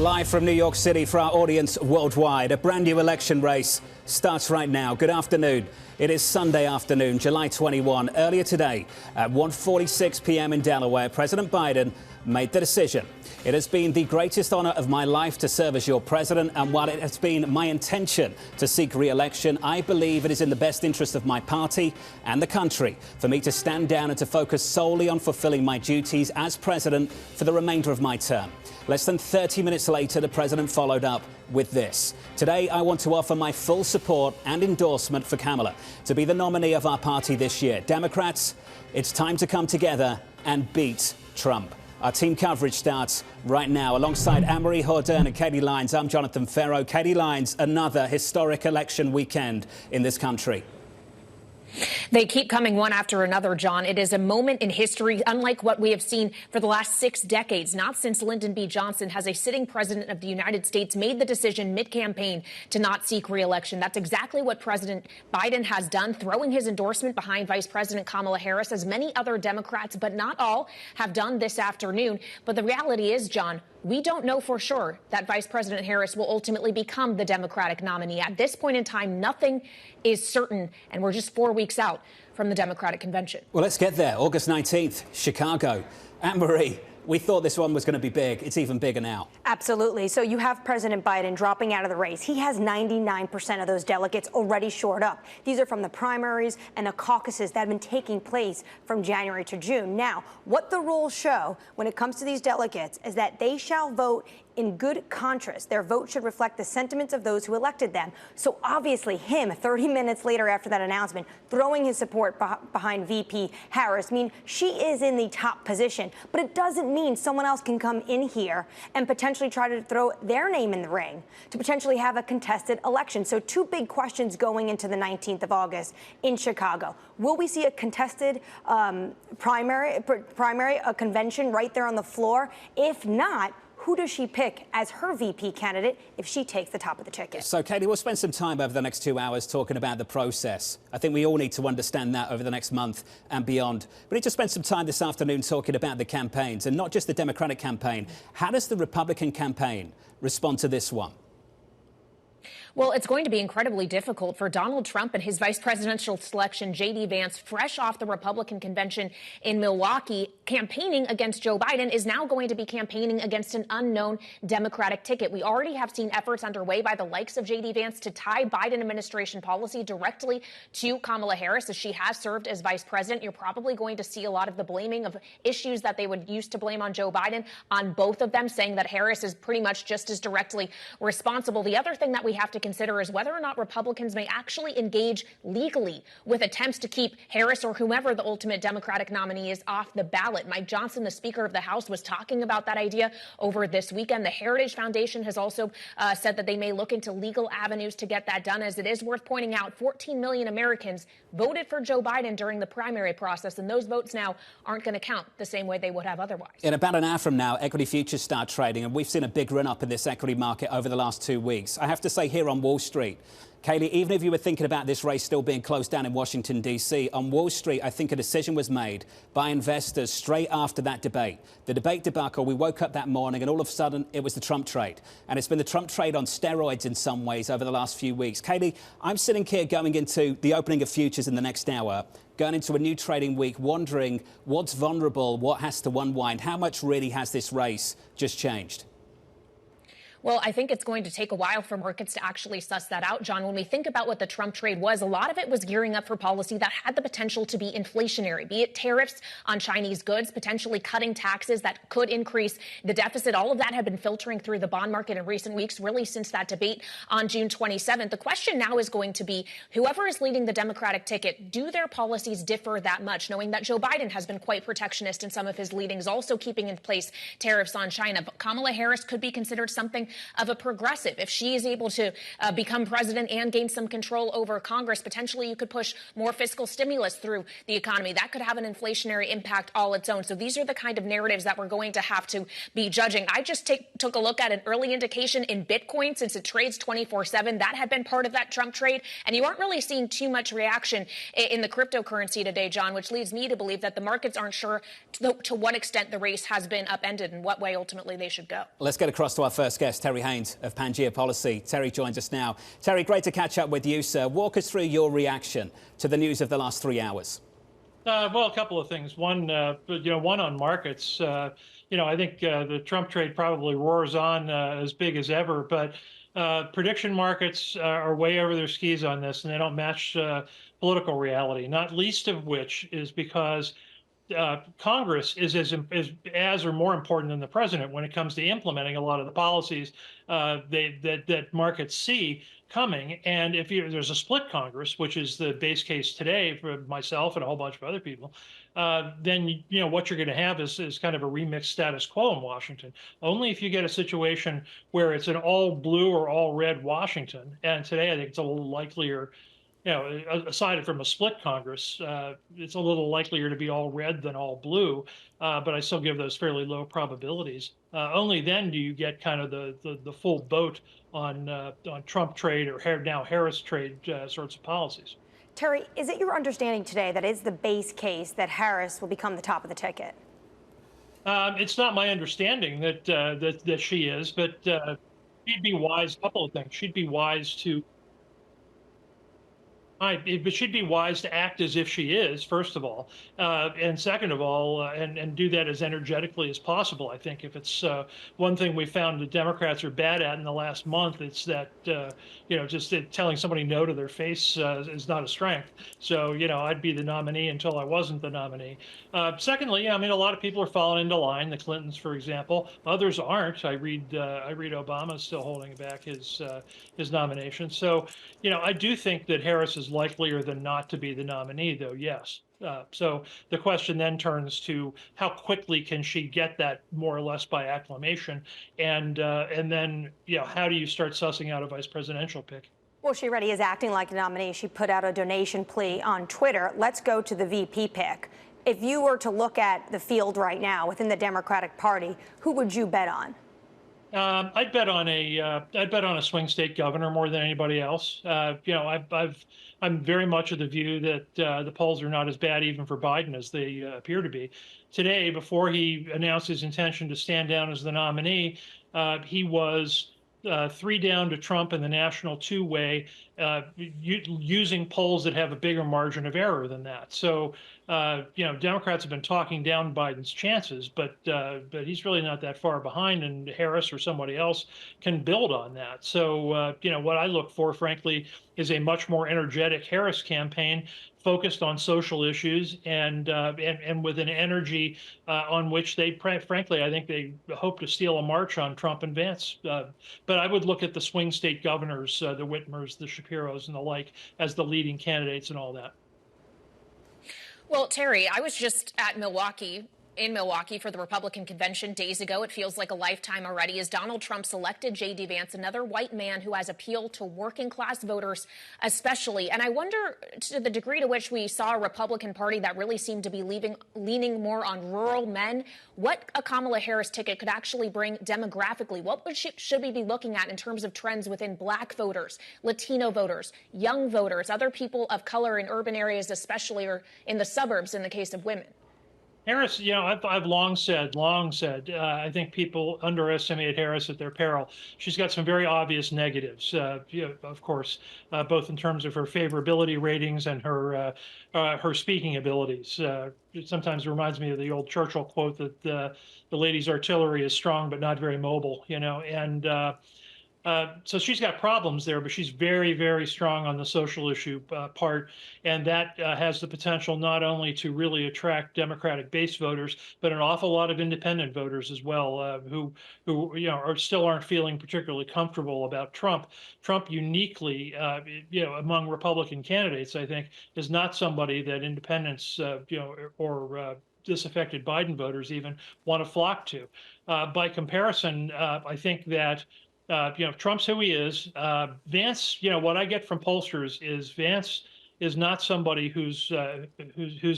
Live from New York City for our audience worldwide, a brand new election race starts right now. Good afternoon. It is Sunday afternoon, July 21. Earlier today, at 1:46 p.m. in Delaware, President Biden made the decision. It has been the greatest honor of my life to serve as your president, and while it has been my intention to seek re-election, I believe it is in the best interest of my party and the country for me to stand down and to focus solely on fulfilling my duties as president for the remainder of my term. Less than 30 minutes later, the president followed up with this. Today, I want to offer my full support and endorsement for Kamala to be the nominee of our party this year. Democrats, it's time to come together and beat Trump. Our team coverage starts right now. Alongside Annmarie, Hordern and Katie Leinz, I'm Jonathan Ferro. Katie Leinz, another historic election weekend in this country. They keep coming one after another, John. It is a moment in history unlike what we have seen for the last 6 decades. Not since Lyndon B. Johnson has a sitting president of the United States made the decision mid-campaign to not seek re-election. That's exactly what President Biden has done, throwing his endorsement behind Vice President Kamala Harris, as many other Democrats, but not all, have done this afternoon. But the reality is, John, we don't know for sure that Vice President Harris will ultimately become the Democratic nominee. At this point in time, nothing is certain, and we're just 4 weeks out from the Democratic convention. Well, let's get there. August 19th, Chicago. Annmarie, we thought this one was going to be big. It's even bigger now. Absolutely. So you have President Biden dropping out of the race. He has 99% of those delegates already shored up. These are from the primaries and the caucuses that have been taking place from January to June. Now, what the rules show when it comes to these delegates is that they shall vote in good conscience. Their vote should reflect the sentiments of those who elected them. So obviously him, 30 minutes later after that announcement, throwing his support behind VP Harris, she is in the top position. But it doesn't mean someone else can come in here and potentially try to throw their name in the ring to potentially have a contested election. So 2 big questions going into the 19th of August in Chicago. Will we see a contested primary, a convention right there on the floor? If not, who does she pick as her VP candidate if she takes the top of the ticket? So, Katie, we'll spend some time over the next 2 hours talking about the process. I think we all need to understand that over the next month and beyond. We need to spend some time this afternoon talking about the campaigns, and not just the Democratic campaign. How does the Republican campaign respond to this one? Well, it's going to be incredibly difficult for Donald Trump and his vice presidential selection, J.D. Vance, fresh off the Republican convention in Milwaukee, campaigning against Joe Biden, is now going to be campaigning against an unknown Democratic ticket. We already have seen efforts underway by the likes of J.D. Vance to tie Biden administration policy directly to Kamala Harris, as she has served as vice president. You're probably going to see a lot of the blaming of issues that they would use to blame on Joe Biden on both of them, saying that Harris is pretty much just as directly responsible. The other thing that we have to consider is whether or not Republicans may actually engage legally with attempts to keep Harris or whomever the ultimate Democratic nominee is off the ballot. Mike Johnson, the Speaker of the House, was talking about that idea over this weekend. The Heritage Foundation has also said that they may look into legal avenues to get that done, as it is worth pointing out 14 million Americans voted for Joe Biden during the primary process, and those votes now aren't going to count the same way they would have otherwise. In about an hour from now, equity futures start trading, and we've seen a big run-up in this equity market over the last 2 weeks. I have to say, here on Wall Street, Kaylee, even if you were thinking about this race still being closed down in Washington, D.C., on Wall Street, I think a decision was made by investors straight after that debate. The debate debacle, we woke up that morning and all of a sudden it was the Trump trade. And it's been the Trump trade on steroids in some ways over the last few weeks. Kaylee, I'm sitting here going into the opening of futures in the next hour, going into a new trading week, wondering what's vulnerable, what has to unwind, how much really has this race just changed? Well, I think it's going to take a while for markets to actually suss that out, John. When we think about what the Trump trade was, a lot of it was gearing up for policy that had the potential to be inflationary, be it tariffs on Chinese goods, potentially cutting taxes that could increase the deficit. All of that had been filtering through the bond market in recent weeks, really since that debate on June 27th. The question now is going to be, whoever is leading the Democratic ticket, do their policies differ that much, knowing that Joe Biden has been quite protectionist in some of his leadings, also keeping in place tariffs on China. But Kamala Harris could be considered something of a progressive. If she is able to become president and gain some control over Congress, potentially you could push more fiscal stimulus through the economy. That could have an inflationary impact all its own. So these are the kind of narratives that we're going to have to be judging. I just took a look at an early indication in Bitcoin since it trades 24/7. That had been part of that Trump trade. And you aren't really seeing too much reaction in the cryptocurrency today, John, which leads me to believe that the markets aren't sure to what extent the race has been upended and what way ultimately they should go. Let's get across to our first guest, Terry Haynes of Pangaea Policy. Terry joins us now. Terry, great to catch up with you, sir. Walk us through your reaction to the news of the last 3 hours. Well, a couple of things. One, one on markets. I think the Trump trade probably roars on as big as ever, but prediction markets are way over their skis on this, and they don't match political reality, not least of which is because Congress is as or more important than the president when it comes to implementing a lot of the policies that markets see coming. And if there's a split Congress, which is the base case today for myself and a whole bunch of other people, then what you're going to have is kind of a remixed status quo in Washington. Only if you get a situation where it's an all blue or all red Washington. And today I think it's a little likelier. Aside from a split Congress, it's a little likelier to be all red than all blue, but I still give those fairly low probabilities. Only then do you get kind of the full boat on Trump trade or now Harris trade sorts of policies. Terry, is it your understanding today that is the base case that Harris will become the top of the ticket? It's not my understanding that she is, but she'd be wise. A couple of things. She'd be wise to. But she'd be wise to act as if she is, first of all, and second of all, and do that as energetically as possible. I think if it's one thing we found the Democrats are bad at in the last month, it's that just telling somebody no to their face is not a strength. So I'd be the nominee until I wasn't the nominee. Secondly, a lot of people are falling into line. The Clintons, for example, others aren't. I read Obama's still holding back his nomination. So I do think that Harris is likelier than not to be the nominee, though, yes. So the question then turns to how quickly can she get that more or less by acclamation, and then how do you start sussing out a vice presidential pick? Well, she already is acting like a nominee. She put out a donation plea on Twitter. Let's go to the VP pick. If you were to look at the field right now within the Democratic Party, who would you bet on? I'd bet on a swing state governor more than anybody else. I'm very much of the view that the polls are not as bad even for Biden as they appear to be. Today, before he announced his intention to stand down as the nominee, he was 3 down to Trump in the national two-way, using polls that have a bigger margin of error than that. So, Democrats have been talking down Biden's chances, but he's really not that far behind, and Harris or somebody else can build on that. So, what I look for, frankly, is a much more energetic Harris campaign focused on social issues and with an energy on which they, frankly, I think they hope to steal a march on Trump and Vance. But I would look at the swing state governors, the Whitmers, the Shapiros, and the like, as the leading candidates and all that. Well, Terry, I was just in Milwaukee for the Republican convention days ago. It feels like a lifetime already as Donald Trump selected J.D. Vance, another white man who has appealed to working class voters especially. And I wonder to the degree to which we saw a Republican Party that really seemed to be leaning more on rural men, what a Kamala Harris ticket could actually bring demographically. What should we be looking at in terms of trends within black voters, Latino voters, young voters, other people of color in urban areas, especially, or in the suburbs in the case of women? Harris, I've long said, I think people underestimate Harris at their peril. She's got some very obvious negatives, of course, both in terms of her favorability ratings and her speaking abilities. It sometimes reminds me of the old Churchill quote that the lady's artillery is strong but not very mobile, and so she's got problems there, but she's very, very strong on the social issue part, and that has the potential not only to really attract Democratic base voters, but an awful lot of independent voters as well, who still aren't feeling particularly comfortable about Trump. Trump uniquely, among Republican candidates, I think, is not somebody that independents, or disaffected Biden voters even want to flock to. By comparison, I think that Trump's who he is. Vance, what I get from pollsters is Vance is not somebody who's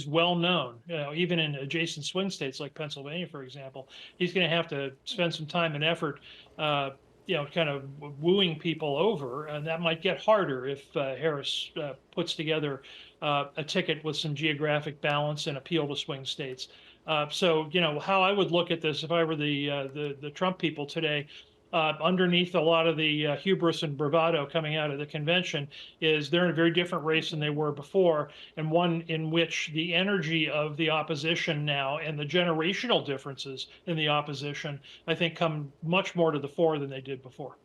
well known. Even in adjacent swing states like Pennsylvania, for example, he's going to have to spend some time and effort, kind of wooing people over, and that might get harder if Harris puts together a ticket with some geographic balance and appeal to swing states. So how I would look at this if I were the Trump people today. Underneath a lot of the hubris and bravado coming out of the convention is they're in a very different race than they were before, and one in which the energy of the opposition now and the generational differences in the opposition, I think, come much more to the fore than they did before.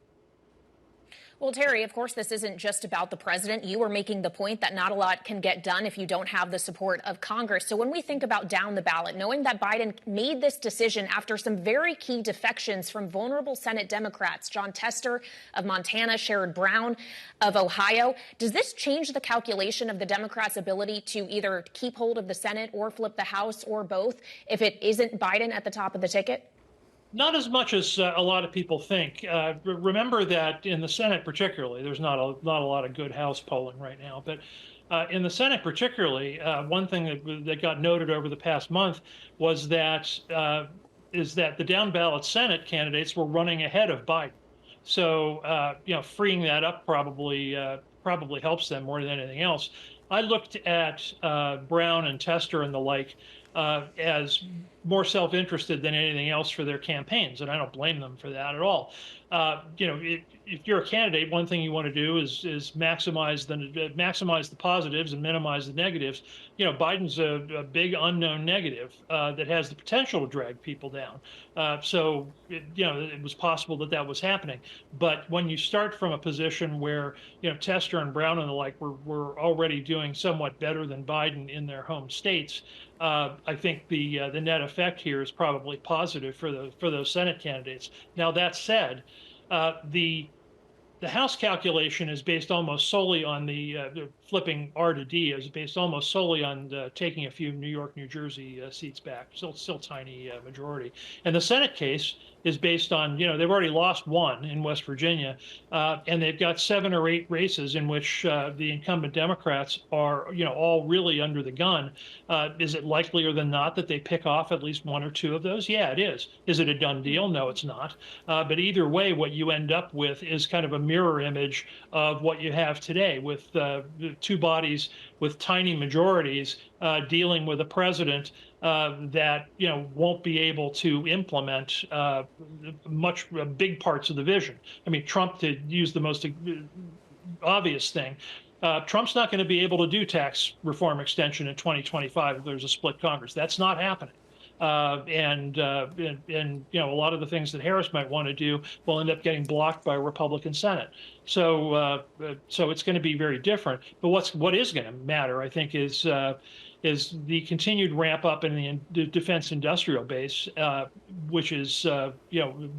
Well, Terry, of course, this isn't just about the president. You were making the point that not a lot can get done if you don't have the support of Congress. So when we think about down the ballot, knowing that Biden made this decision after some very key defections from vulnerable Senate Democrats, Jon Tester of Montana, Sherrod Brown of Ohio, does this change the calculation of the Democrats' ability to either keep hold of the Senate or flip the House or both if it isn't Biden at the top of the ticket? Not as much as a lot of people think. Remember that in the Senate particularly, there's not a lot of good House polling right now, but in the Senate particularly, one thing that got noted over the past month was that the down ballot Senate candidates were running ahead of Biden. So freeing that up probably helps them more than anything else. I looked at Brown and Tester and the like as more self-interested than anything else for their campaigns, and I don't blame them for that at all. If you're a candidate, one thing you want to do is maximize the positives and minimize the negatives. Biden's a big unknown negative that has the potential to drag people down. So it was possible that was happening. But when you start from a position where Tester and Brown and the like were already doing somewhat better than Biden in their home states, I think the net effect here is probably positive for those Senate candidates. Now that said, the House calculation is based almost solely on the flipping R to D is based almost solely on taking a few New York, New Jersey seats back, still tiny majority. And the Senate case is based on, they've already lost one in West Virginia, and they've got 7 or 8 races in which the incumbent Democrats are, all really under the gun. Is it likelier than not that they pick off at least 1 or 2 of those? Yeah, it is. Is it a done deal? No, it's not. But either way, what you end up with is kind of a mirror image of what you have today with 2 bodies with tiny majorities dealing with a president that won't be able to implement big parts of the vision. I mean, Trump, to use the most obvious thing, Trump's not going to be able to do tax reform extension in 2025 if there's a split Congress. That's not happening. And a lot of the things that Harris might want to do will end up getting blocked by a Republican Senate. So it's going to be very different. But what is going to matter, I think, is the continued ramp up in the defense industrial base, which is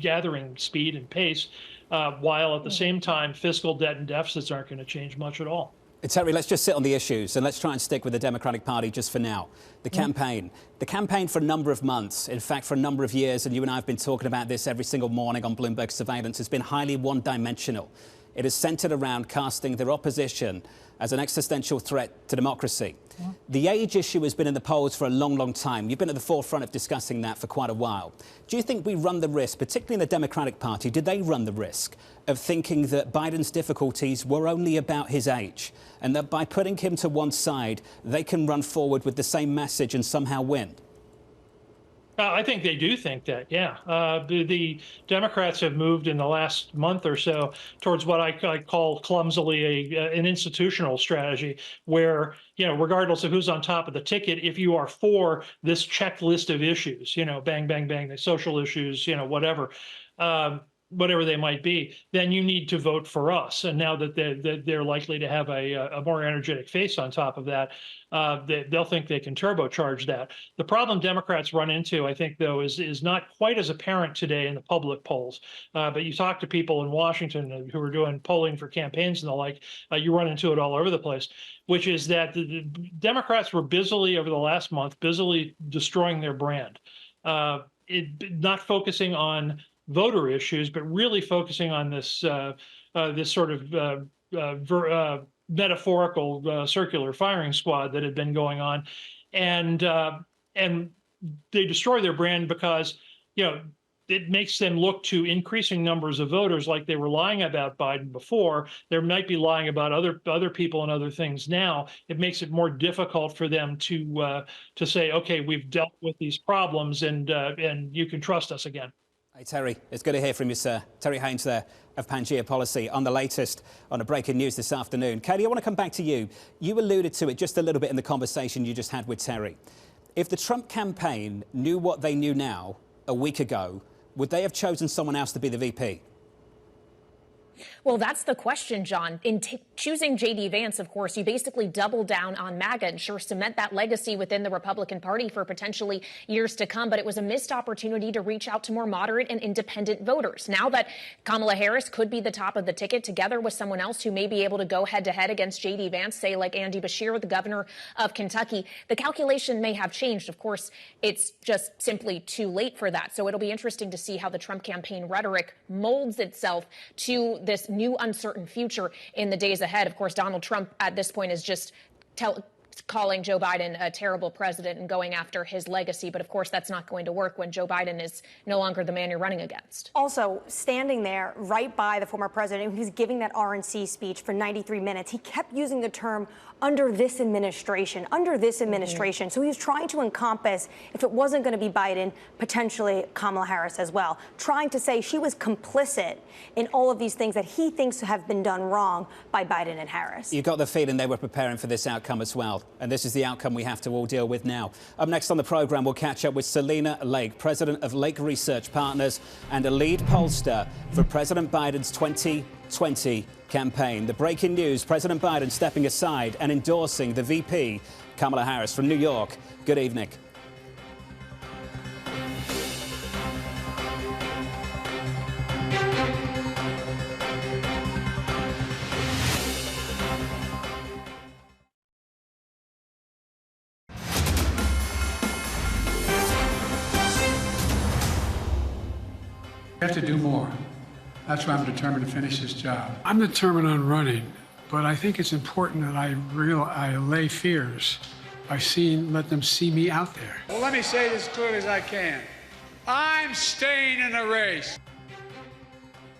gathering speed and pace, while at the same time fiscal debt and deficits aren't going to change much at all. Terry, let's just sit on the issues and let's try and stick with the Democratic Party just for now. The campaign. The campaign for a number of months, in fact, for a number of years, and you and I have been talking about this every single morning on Bloomberg Surveillance, has been highly one-dimensional. It is centred around casting their opposition as an existential threat to democracy. The age issue has been in the polls for a long, long time. You've been at the forefront of discussing that for quite a while. Do you think we run the risk, particularly in the Democratic Party, did they run the risk of thinking that Biden's difficulties were only about his age and that by putting him to one side, they can run forward with the same message and somehow win? I think they do think that, yeah. The Democrats have moved in the last month or so towards what I call clumsily an institutional strategy where, regardless of who's on top of the ticket, if you are for this checklist of issues, bang, bang, bang, the social issues, whatever they might be, then you need to vote for us. And now that they're likely to have a more energetic face on top of that, they'll think they can turbocharge that. The problem Democrats run into, I think, though, is not quite as apparent today in the public polls. But you talk to people in Washington who are doing polling for campaigns and the like, you run into it all over the place, which is that the Democrats were over the last month, busily destroying their brand, not focusing on voter issues, but really focusing on this this sort of metaphorical circular firing squad that had been going on, and they destroy their brand because it makes them look to increasing numbers of voters, like they were lying about Biden before. They might be lying about other people and other things now. It makes it more difficult for them to say, okay, we've dealt with these problems, and you can trust us again. Hey, Terry, it's good to hear from you, sir. Terry Haynes there of Pangaea Policy on the latest on the breaking news this afternoon. Katie, I want to come back to you. You alluded to it just a little bit in the conversation you just had with Terry. If the Trump campaign knew what they knew now a week ago, would they have chosen someone else to be the VP? Well, that's the question, John. In choosing J.D. Vance, of course, you basically double down on MAGA and sure cement that legacy within the Republican Party for potentially years to come. But it was a missed opportunity to reach out to more moderate and independent voters. Now that Kamala Harris could be the top of the ticket together with someone else who may be able to go head to head against J.D. Vance, say like Andy Beshear, the governor of Kentucky, the calculation may have changed. Of course, it's just simply too late for that. So it'll be interesting to see how the Trump campaign rhetoric molds itself to this new uncertain future in the days ahead. Of course, Donald Trump at this point is just calling Joe Biden a terrible president and going after his legacy. But of course, that's not going to work when Joe Biden is no longer the man you're running against. Also, standing there right by the former president, who's giving that RNC speech for 93 minutes, he kept using the term under this administration, So he was trying to encompass, if it wasn't going to be Biden, potentially Kamala Harris as well, trying to say she was complicit in all of these things that he thinks have been done wrong by Biden and Harris. You got the feeling they were preparing for this outcome as well. And this is the outcome we have to all deal with now. Up next on the programme, we'll catch up with Celinda Lake, president of Lake Research Partners and a lead pollster for President Biden's 2020 campaign. The breaking news, President Biden stepping aside and endorsing the VP, Kamala Harris from New York. Good evening. We have to do more. That's why I'm determined to finish this job. I'm determined on running, but I think it's important that I allay fears by let them see me out there. Well, let me say this as clearly as I can. I'm staying in the race.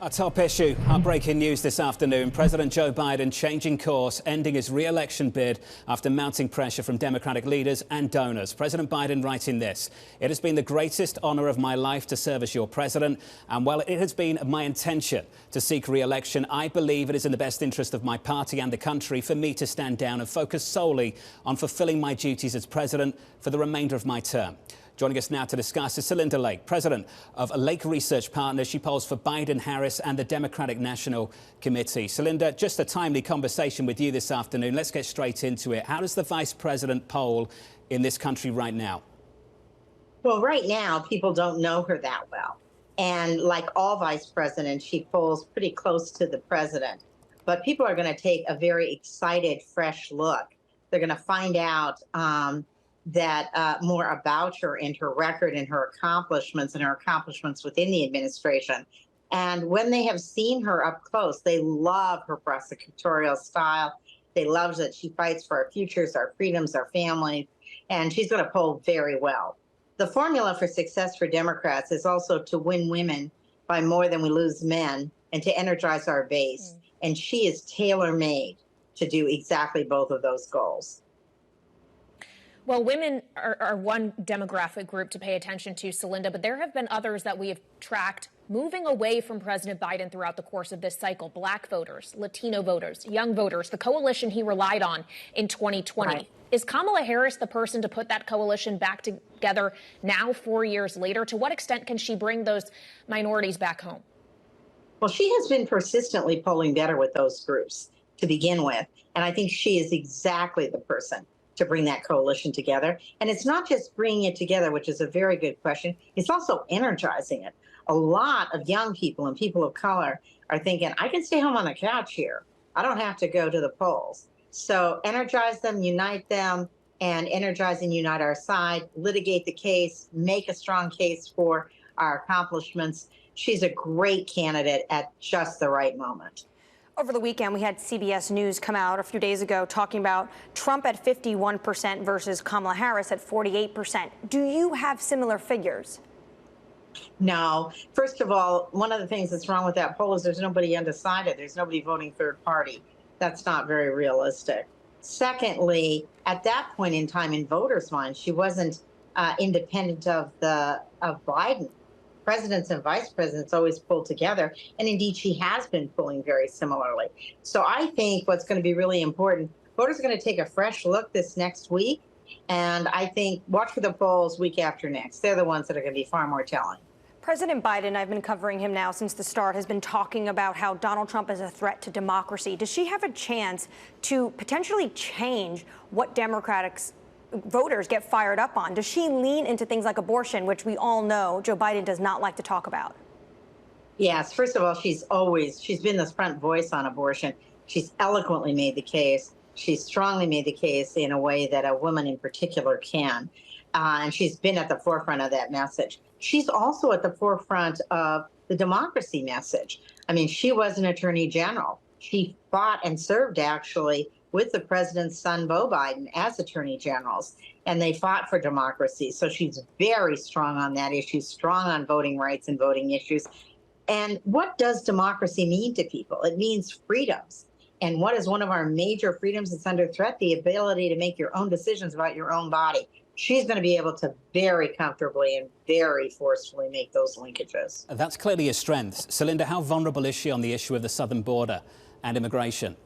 Our top issue, our breaking news this afternoon. President Joe Biden changing course, ending his re-election bid after mounting pressure from Democratic leaders and donors. President Biden writing this: "It has been the greatest honor of my life to serve as your president. And while it has been my intention to seek re-election, I believe it is in the best interest of my party and the country for me to stand down and focus solely on fulfilling my duties as president for the remainder of my term." Joining us now to discuss is Celinda Lake, president of Lake Research Partners. She polls for Biden, Harris and the Democratic National Committee. Celinda, just a timely conversation with you this afternoon. Let's get straight into it. How does the vice president poll in this country right now? Well, right now, people don't know her that well. And like all vice presidents, she polls pretty close to the president. But people are going to take a very excited, fresh look. They're going to find out more about her and her record and her accomplishments within the administration. And when they have seen her up close, they love her prosecutorial style. They love that she fights for our futures, our freedoms, our families, and she's going to poll very well. The formula for success for Democrats is also to win women by more than we lose men and to energize our base. And she is tailor-made to do exactly both of those goals. Well, women are one demographic group to pay attention to, Celinda, but there have been others that we have tracked moving away from President Biden throughout the course of this cycle. Black voters, Latino voters, young voters, the coalition he relied on in 2020. Right. Is Kamala Harris the person to put that coalition back together now, 4 years later? To what extent can she bring those minorities back home? Well, she has been persistently polling better with those groups to begin with. And I think she is exactly the person to bring that coalition together. And it's not just bringing it together, which is a very good question. It's also energizing it. A lot of young people and people of color are thinking, I can stay home on the couch here. I don't have to go to the polls. So energize them, unite them, and energize and unite our side, litigate the case, make a strong case for our accomplishments. she's a great candidate at just the right moment. Over the weekend, we had CBS News come out a few days ago talking about Trump at 51% versus Kamala Harris at 48%. Do you have similar figures? No. First of all, one of the things that's wrong with that poll is there's nobody undecided. There's nobody voting third party. That's not very realistic. Secondly, at that point in time in voters' minds, she wasn't independent of Biden. Presidents and vice presidents always pull together, and indeed she has been pulling very similarly. So I think what's going to be really important, voters are going to take a fresh look this next week, and I think watch for the polls week after next. They're the ones that are going to be far more telling. President Biden, I've been covering him now since the start, has been talking about how Donald Trump is a threat to democracy. Does she have a chance to potentially change what Democrats voters get fired up on? Does she lean into things like abortion, which we all know Joe Biden does not like to talk about? Yes. First of all, she's been the front voice on abortion. She's eloquently made the case. She's strongly made the case in a way that a woman in particular can. And she's been at the forefront of that message. She's also at the forefront of the democracy message. I mean, she was an attorney general. She fought and served, actually, with the president's son, Beau Biden, as attorney generals, and they fought for democracy. So she's very strong on that issue, strong on voting rights and voting issues. And what does democracy mean to people? It means freedoms. And what is one of our major freedoms that's under threat? The ability to make your own decisions about your own body. She's going to be able to very comfortably and very forcefully make those linkages. That's clearly a strength. Celinda, how vulnerable is she on the issue of the southern border and immigration?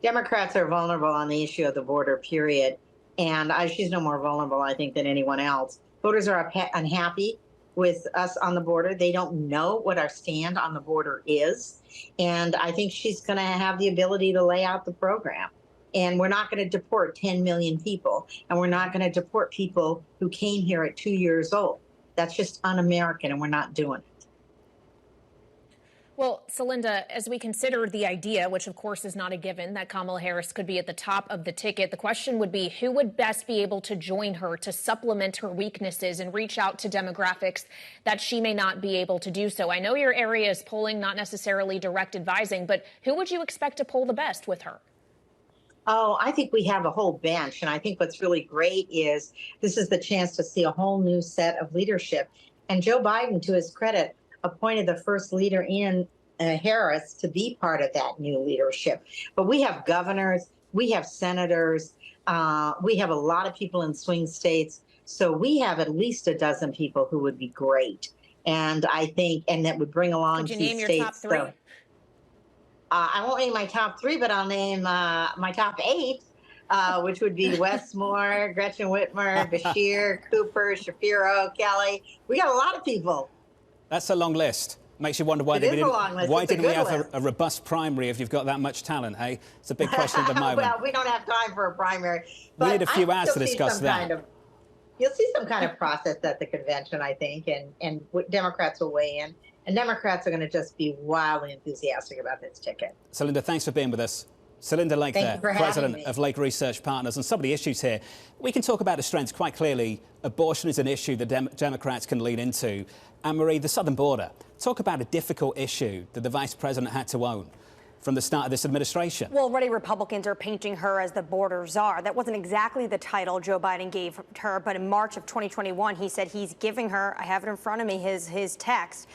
Democrats are vulnerable on the issue of the border, period. And she's no more vulnerable, I think, than anyone else. Voters are unhappy with us on the border. They don't know what our stand on the border is. And I think she's going to have the ability to lay out the program. And we're not going to deport 10 million people. And we're not going to deport people who came here at 2 years old. That's just un-American, and we're not doing it. Well, Celinda, as we consider the idea, which of course is not a given, that Kamala Harris could be at the top of the ticket, the question would be who would best be able to join her to supplement her weaknesses and reach out to demographics that she may not be able to do so. I know your area is polling, not necessarily direct advising, but who would you expect to poll the best with her? Oh, I think we have a whole bench. And I think what's really great is this is the chance to see a whole new set of leadership. And Joe Biden, to his credit, appointed the first leader in Harris to be part of that new leadership. But we have governors, we have senators, we have a lot of people in swing states. So we have at least a dozen people who would be great. And I think, and that would bring along key states. Could you name your top three? So, I won't name my top three, but I'll name my top eight, which would be Westmore, Gretchen Whitmer, Bashir, Cooper, Shapiro, Kelly. We got a lot of people. That's a long list. Makes you wonder why didn't we have a robust primary if you've got that much talent, hey? It's a big question at the moment. Well, we don't have time for a primary. We need a few hours to discuss that. You'll see some kind of process at the convention, I think, and Democrats will weigh in. And Democrats are going to just be wildly enthusiastic about this ticket. Celinda, thanks for being with us. Celinda Lake there, president of Lake Research Partners. And some of the issues here, we can talk about the strengths quite clearly. Abortion is an issue that Democrats can lean into. Annmarie, the southern border. Talk about a difficult issue that the vice president had to own from the start of this administration. Well, already Republicans are painting her as the border czar. That wasn't exactly the title Joe Biden gave her, but in March of 2021, he said he's giving her, I have it in front of me, his text.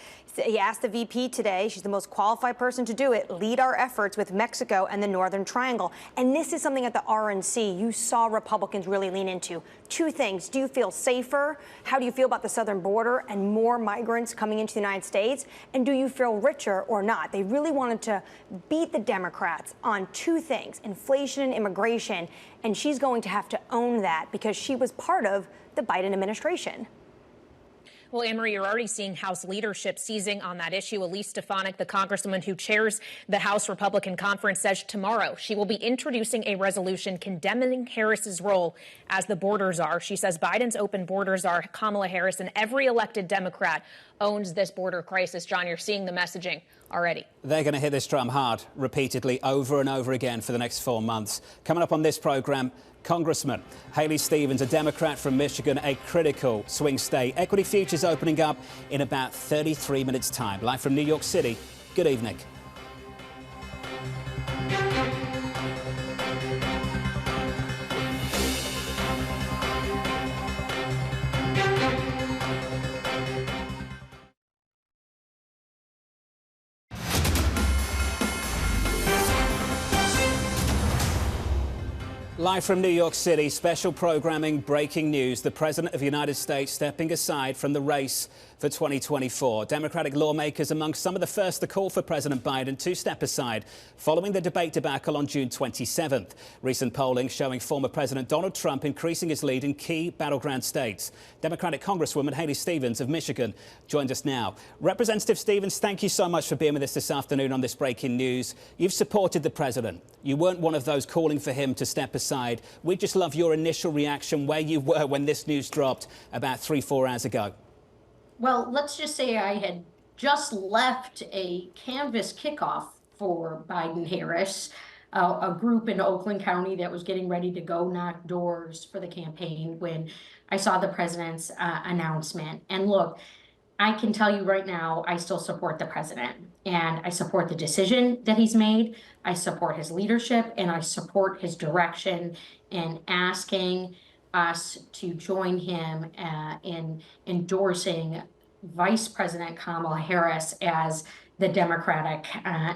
He asked the VP today, she's the most qualified person to do it, lead our efforts with Mexico and the Northern Triangle. And this is something at the RNC you saw Republicans really lean into. Two things. Do you feel safer? How do you feel about the southern border and more migrants coming into the United States? And do you feel richer or not? They really wanted to beat the Democrats on two things, inflation and immigration. And she's going to have to own that because she was part of the Biden administration. Well, Annmarie, you're already seeing House leadership seizing on that issue. Elise Stefanik, the congresswoman who chairs the House Republican Conference, says tomorrow she will be introducing a resolution condemning Harris's role as the border czar. She says Biden's open border czar, Kamala Harris, and every elected Democrat owns this border crisis. John, you're seeing the messaging already. They're going to hit this drum hard, repeatedly, over and over again for the next 4 months. Coming up on this program, Congressman Haley Stevens, a Democrat from Michigan, a critical swing state. Equity futures opening up in about 33 minutes' time. Live from New York City, good evening. Live from New York City, special programming, breaking news. The President of the United States stepping aside from the race for 2024. Democratic lawmakers among some of the first to call for President Biden to step aside following the debate debacle on June 27th. Recent polling showing former President Donald Trump increasing his lead in key battleground states. Democratic Congresswoman Haley Stevens of Michigan joins us now. Representative Stevens, thank you so much for being with us this afternoon on this breaking news. You've supported the president. You weren't one of those calling for him to step aside. We'd just love your initial reaction where you were when this news dropped about 3-4 hours ago. Well, let's just say I had just left a canvas kickoff for Biden-Harris, a group in Oakland County that was getting ready to go knock doors for the campaign when I saw the president's announcement. And look, I can tell you right now, I still support the president, and I support the decision that he's made. I support his leadership, and I support his direction in asking us to join him in endorsing Vice President Kamala Harris as the Democratic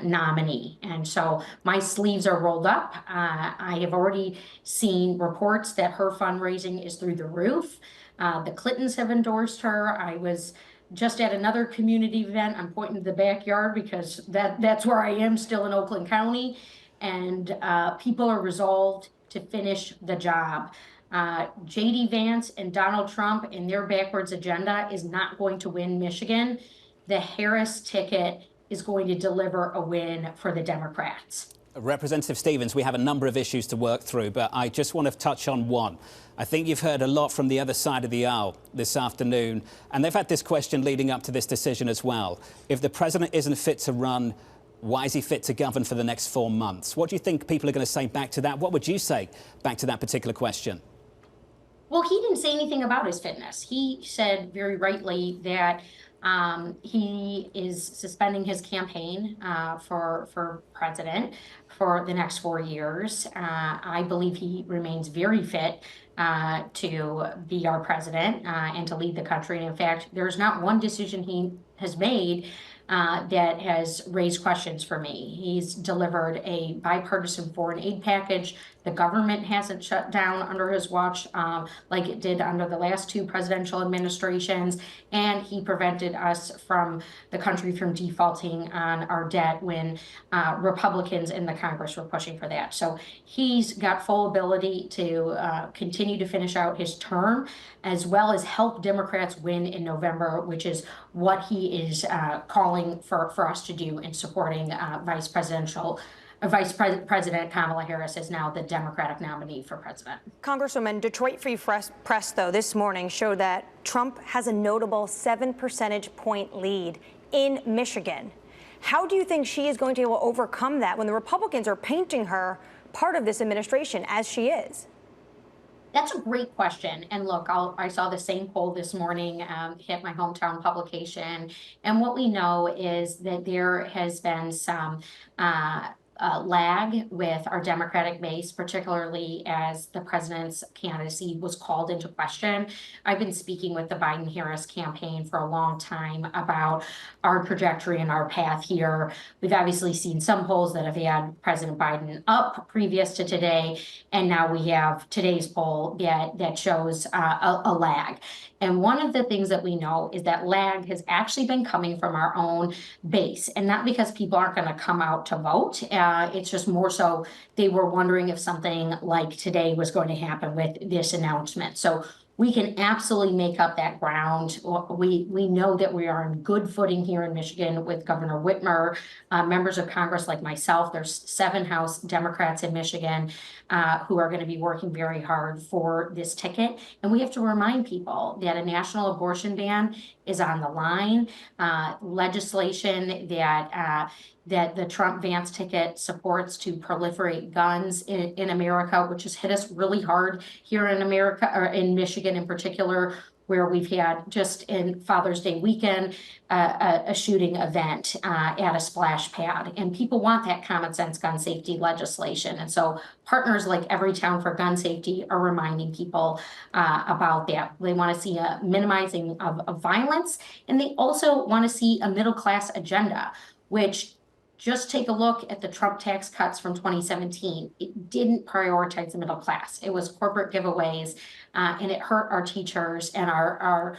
nominee. And so my sleeves are rolled up. I have already seen reports that her fundraising is through the roof. The Clintons have endorsed her. I was just at another community event. I'm pointing to the backyard because that's where I am, still in Oakland County. And people are resolved to finish the job. J.D. Vance and Donald Trump and their backwards agenda is not going to win Michigan. The Harris ticket is going to deliver a win for the Democrats. Representative Stevens, we have a number of issues to work through, but I just want to touch on one. I think you've heard a lot from the other side of the aisle this afternoon, and they've had this question leading up to this decision as well. If the president isn't fit to run, why is he fit to govern for the next 4 months? What do you think people are going to say back to that? What would you say back to that particular question? Well, he didn't say anything about his fitness. He said very rightly that he is suspending his campaign for president for the next 4 years. I believe he remains very fit to be our president and to lead the country. And in fact, there's not one decision he has made that has raised questions for me. He's delivered a bipartisan foreign aid package. The government hasn't shut down under his watch like it did under the last 2 presidential administrations. And he prevented us from the country from defaulting on our debt when Republicans in the Congress were pushing for that. So he's got full ability to continue to finish out his term, as well as help Democrats win in November, which is what he is calling for us to do in supporting Vice President Kamala Harris is now the Democratic nominee for president. Congresswoman, Detroit Free Press, though, this morning showed that Trump has a notable 7 percentage point lead in Michigan. How do you think she is going to be able to overcome that when the Republicans are painting her part of this administration as she is? That's a great question. And look, I saw the same poll this morning hit my hometown publication. And what we know is that there has been some lag with our Democratic base, particularly as the president's candidacy was called into question. I've been speaking with the Biden-Harris campaign for a long time about our trajectory and our path here. We've obviously seen some polls that have had President Biden up previous to today, and now we have today's poll that shows a lag. And one of the things that we know is that lag has actually been coming from our own base, and not because people aren't going to come out to vote. It's just more so they were wondering if something like today was going to happen with this announcement. So we can absolutely make up that ground. We know that we are on good footing here in Michigan with Governor Whitmer, members of Congress like myself. There's 7 House Democrats in Michigan who are going to be working very hard for this ticket. And we have to remind people that a national abortion ban is on the line. Legislation that the Trump-Vance ticket supports to proliferate guns in America, which has hit us really hard here in America, or in Michigan in particular, where we've had just in Father's Day weekend, a shooting event at a splash pad. And people want that common sense gun safety legislation. And so partners like Everytown for Gun Safety are reminding people about that. They want to see a minimizing of violence, and they also want to see a middle class agenda, which just take a look at the Trump tax cuts from 2017. It didn't prioritize the middle class. It was corporate giveaways, and it hurt our teachers and our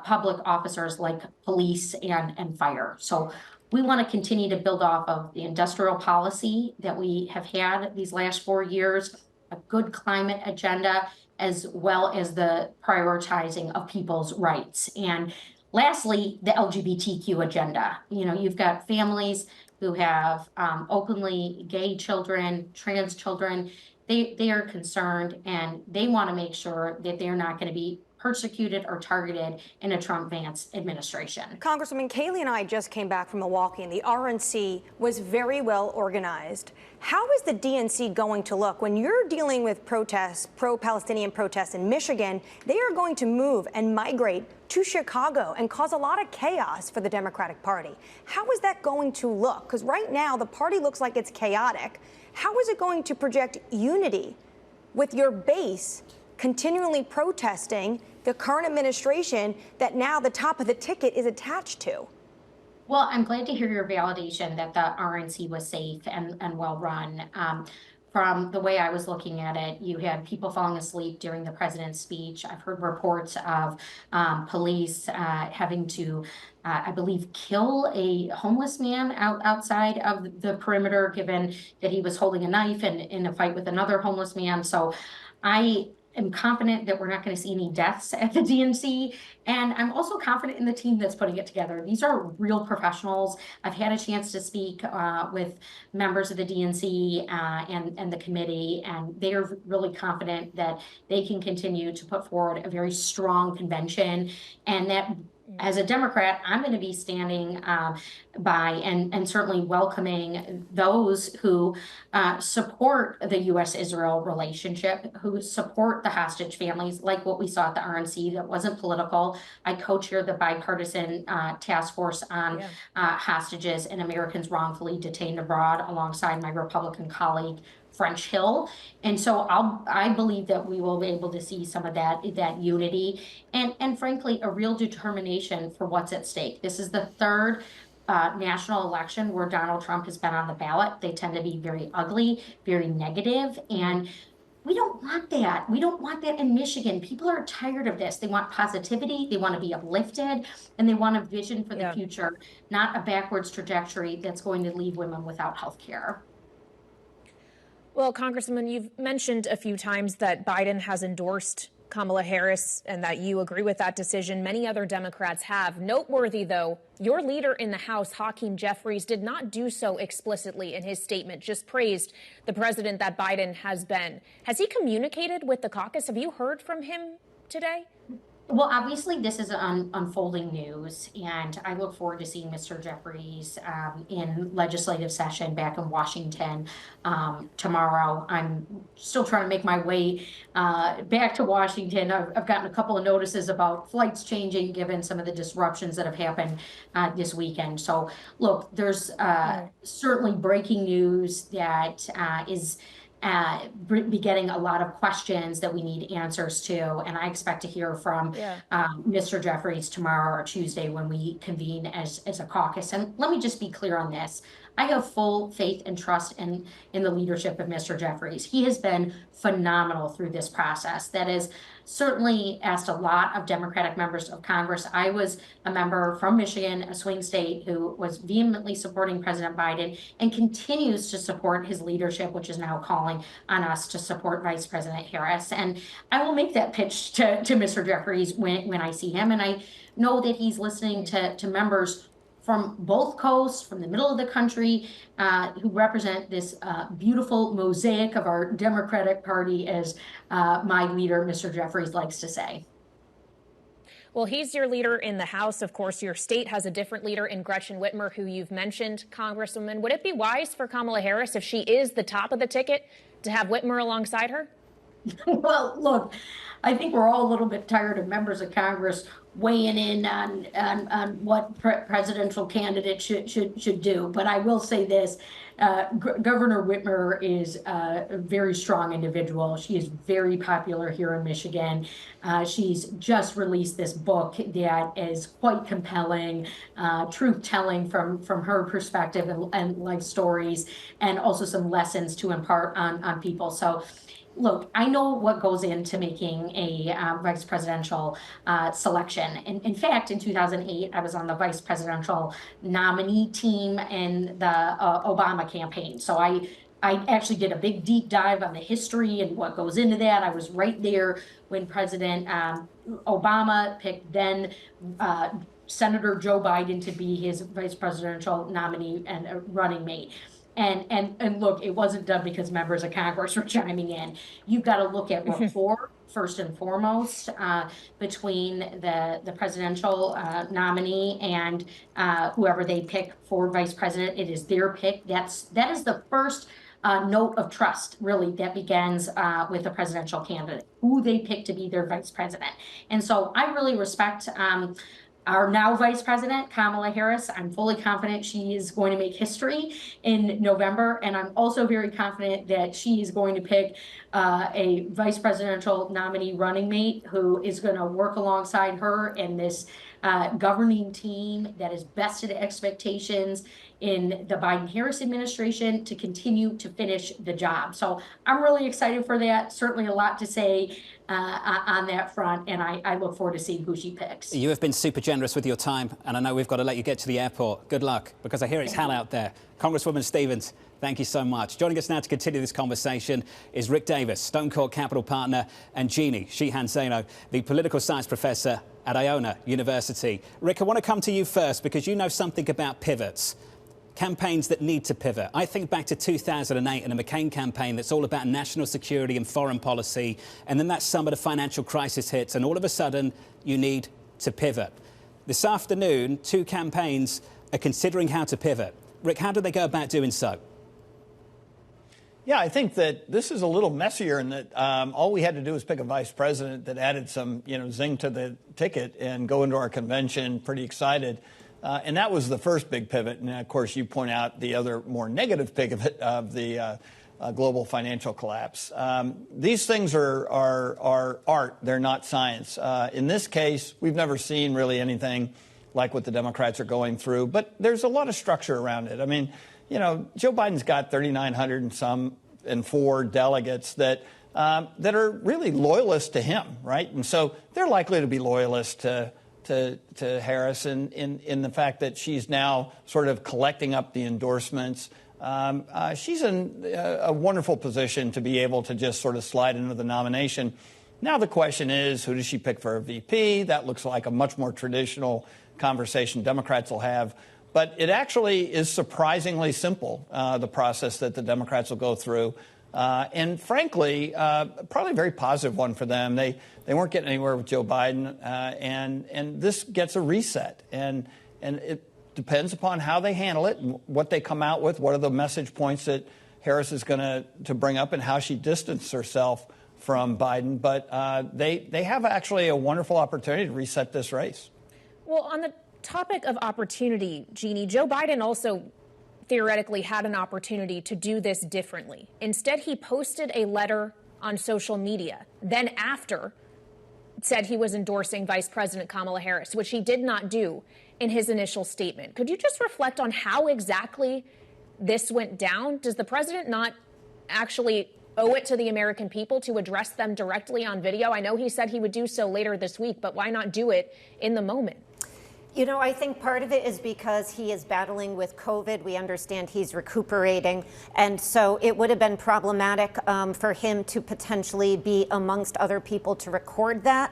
public officers like police and fire. So we want to continue to build off of the industrial policy that we have had these last 4 years, a good climate agenda, as well as the prioritizing of people's rights. And lastly, the LGBTQ agenda. You know, you've got families who have openly gay children, trans children. They are concerned, and they want to make sure that they're not going to be persecuted or targeted in a Trump-Vance administration. Congresswoman, Kaylee and I just came back from Milwaukee, and the RNC was very well organized. How is the DNC going to look when you're dealing with protests, pro-Palestinian protests in Michigan? They are going to move and migrate to Chicago and cause a lot of chaos for the Democratic Party. How is that going to look? Because right now the party looks like it's chaotic. How is it going to project unity with your base continually protesting the current administration that now the top of the ticket is attached to? Well, I'm glad to hear your validation that the RNC was safe and well run. From the way I was looking at it, you had people falling asleep during the president's speech. I've heard reports of police having to, I believe, kill a homeless man outside of the perimeter, given that he was holding a knife and in a fight with another homeless man. So I am confident that we're not going to see any deaths at the DNC. And I'm also confident in the team that's putting it together. These are real professionals. I've had a chance to speak with members of the DNC and the committee, and they are really confident that they can continue to put forward a very strong convention, and that as a Democrat, I'm going to be standing by and certainly welcoming those who support the U.S.-Israel relationship, who support the hostage families, like what we saw at the RNC that wasn't political. I co-chair the bipartisan task force on hostages and Americans wrongfully detained abroad alongside my Republican colleague, French Hill. And so I believe that we will be able to see some of that unity and frankly, a real determination for what's at stake. This is the third national election where Donald Trump has been on the ballot. They tend to be very ugly, very negative, and we don't want that. We don't want that in Michigan. People are tired of this. They want positivity, they want to be uplifted, and they want a vision for the future, not a backwards trajectory that's going to leave women without health care. Well, Congresswoman, you've mentioned a few times that Biden has endorsed Kamala Harris and that you agree with that decision. Many other Democrats have. Noteworthy, though, your leader in the House, Hakeem Jeffries, did not do so explicitly in his statement, just praised the president that Biden has been. Has he communicated with the caucus? Have you heard from him today? Well, obviously, this is unfolding news, and I look forward to seeing Mr. Jeffries in legislative session back in Washington tomorrow. I'm still trying to make my way back to Washington. I've gotten a couple of notices about flights changing given some of the disruptions that have happened this weekend. So, look, there's certainly breaking news that is be getting a lot of questions that we need answers to, and I expect to hear from Mr. Jeffries tomorrow or Tuesday when we convene as a caucus. And let me just be clear on this. I have full faith and trust in the leadership of Mr. Jeffries. He has been phenomenal through this process. That has certainly asked a lot of Democratic members of Congress. I was a member from Michigan, a swing state, who was vehemently supporting President Biden and continues to support his leadership, which is now calling on us to support Vice President Harris. And I will make that pitch to Mr. Jeffries when I see him. And I know that he's listening to members from both coasts, from the middle of the country, who represent this beautiful mosaic of our Democratic Party, as my leader, Mr. Jeffries, likes to say. Well, he's your leader in the House. Of course, your state has a different leader in Gretchen Whitmer, who you've mentioned, Congresswoman. Would it be wise for Kamala Harris, if she is the top of the ticket, to have Whitmer alongside her? Well, look, I think we're all a little bit tired of members of Congress weighing in on what presidential candidates should do. But I will say this, Governor Whitmer is a very strong individual. She is very popular here in Michigan. She's just released this book that is quite compelling, truth-telling from her perspective and life stories, and also some lessons to impart on people. So look, I know what goes into making a vice presidential selection. In fact, in 2008, I was on the vice presidential nominee team in the Obama campaign. So I actually did a big deep dive on the history and what goes into that. I was right there when President Obama picked then Senator Joe Biden to be his vice presidential nominee and running mate. And look, it wasn't done because members of Congress were chiming in. You've got to look at rapport first and foremost between the presidential nominee and whoever they pick for vice president. It is their pick. That is the first note of trust, really, that begins with a presidential candidate, who they pick to be their vice president. And so I really respect our now Vice President, Kamala Harris. I'm fully confident she is going to make history in November. And I'm also very confident that she is going to pick a vice presidential nominee running mate who is going to work alongside her in this governing team that has bested expectations in the Biden-Harris administration to continue to finish the job. So I'm really excited for that. Certainly a lot to say on that front, and I look forward to seeing who she picks. You have been super generous with your time, and I know we've got to let you get to the airport. Good luck, because I hear it's hell out there. Congresswoman Stevens, thank you so much. Joining us now to continue this conversation is Rick Davis, Stonecourt Capital Partner, and Jeanne, Sheehan, the political science professor at Iona University. Rick, I want to come to you first because you know something about pivots. Campaigns that need to pivot. I think back to 2008 and a McCain campaign that's all about national security and foreign policy, and then that summer the financial crisis hits, and all of a sudden you need to pivot. This afternoon, two campaigns are considering how to pivot. Rick, how do they go about doing so? Yeah, I think that this is a little messier in that all we had to do was pick a vice president that added some, zing to the ticket and go into our convention pretty excited. And that was the first big pivot. And, of course, you point out the other more negative pivot of the global financial collapse. These things are art. They're not science. In this case, we've never seen really anything like what the Democrats are going through. But there's a lot of structure around it. I mean, Joe Biden's got 3,904 delegates that are really loyalists to him, right? And so they're likely to be loyalists to Harris in the fact that she's now sort of collecting up the endorsements. She's in a wonderful position to be able to just sort of slide into the nomination. Now the question is, who does she pick for a VP? That looks like a much more traditional conversation Democrats will have. But it actually is surprisingly simple, the process that the Democrats will go through. And frankly, probably a very positive one for them. They weren't getting anywhere with Joe Biden, and this gets a reset. And it depends upon how they handle it, and what they come out with, what are the message points that Harris is going to bring up, and how she distances herself from Biden. But they have actually a wonderful opportunity to reset this race. Well, on the topic of opportunity, Jeanne, Joe Biden also theoretically had an opportunity to do this differently. Instead, he posted a letter on social media. Then after, said he was endorsing Vice President Kamala Harris, which he did not do in his initial statement. Could you just reflect on how exactly this went down? Does the president not actually owe it to the American people to address them directly on video? I know he said he would do so later this week, but why not do it in the moment? I think part of it is because he is battling with COVID. We understand he's recuperating. And so it would have been problematic for him to potentially be amongst other people to record that.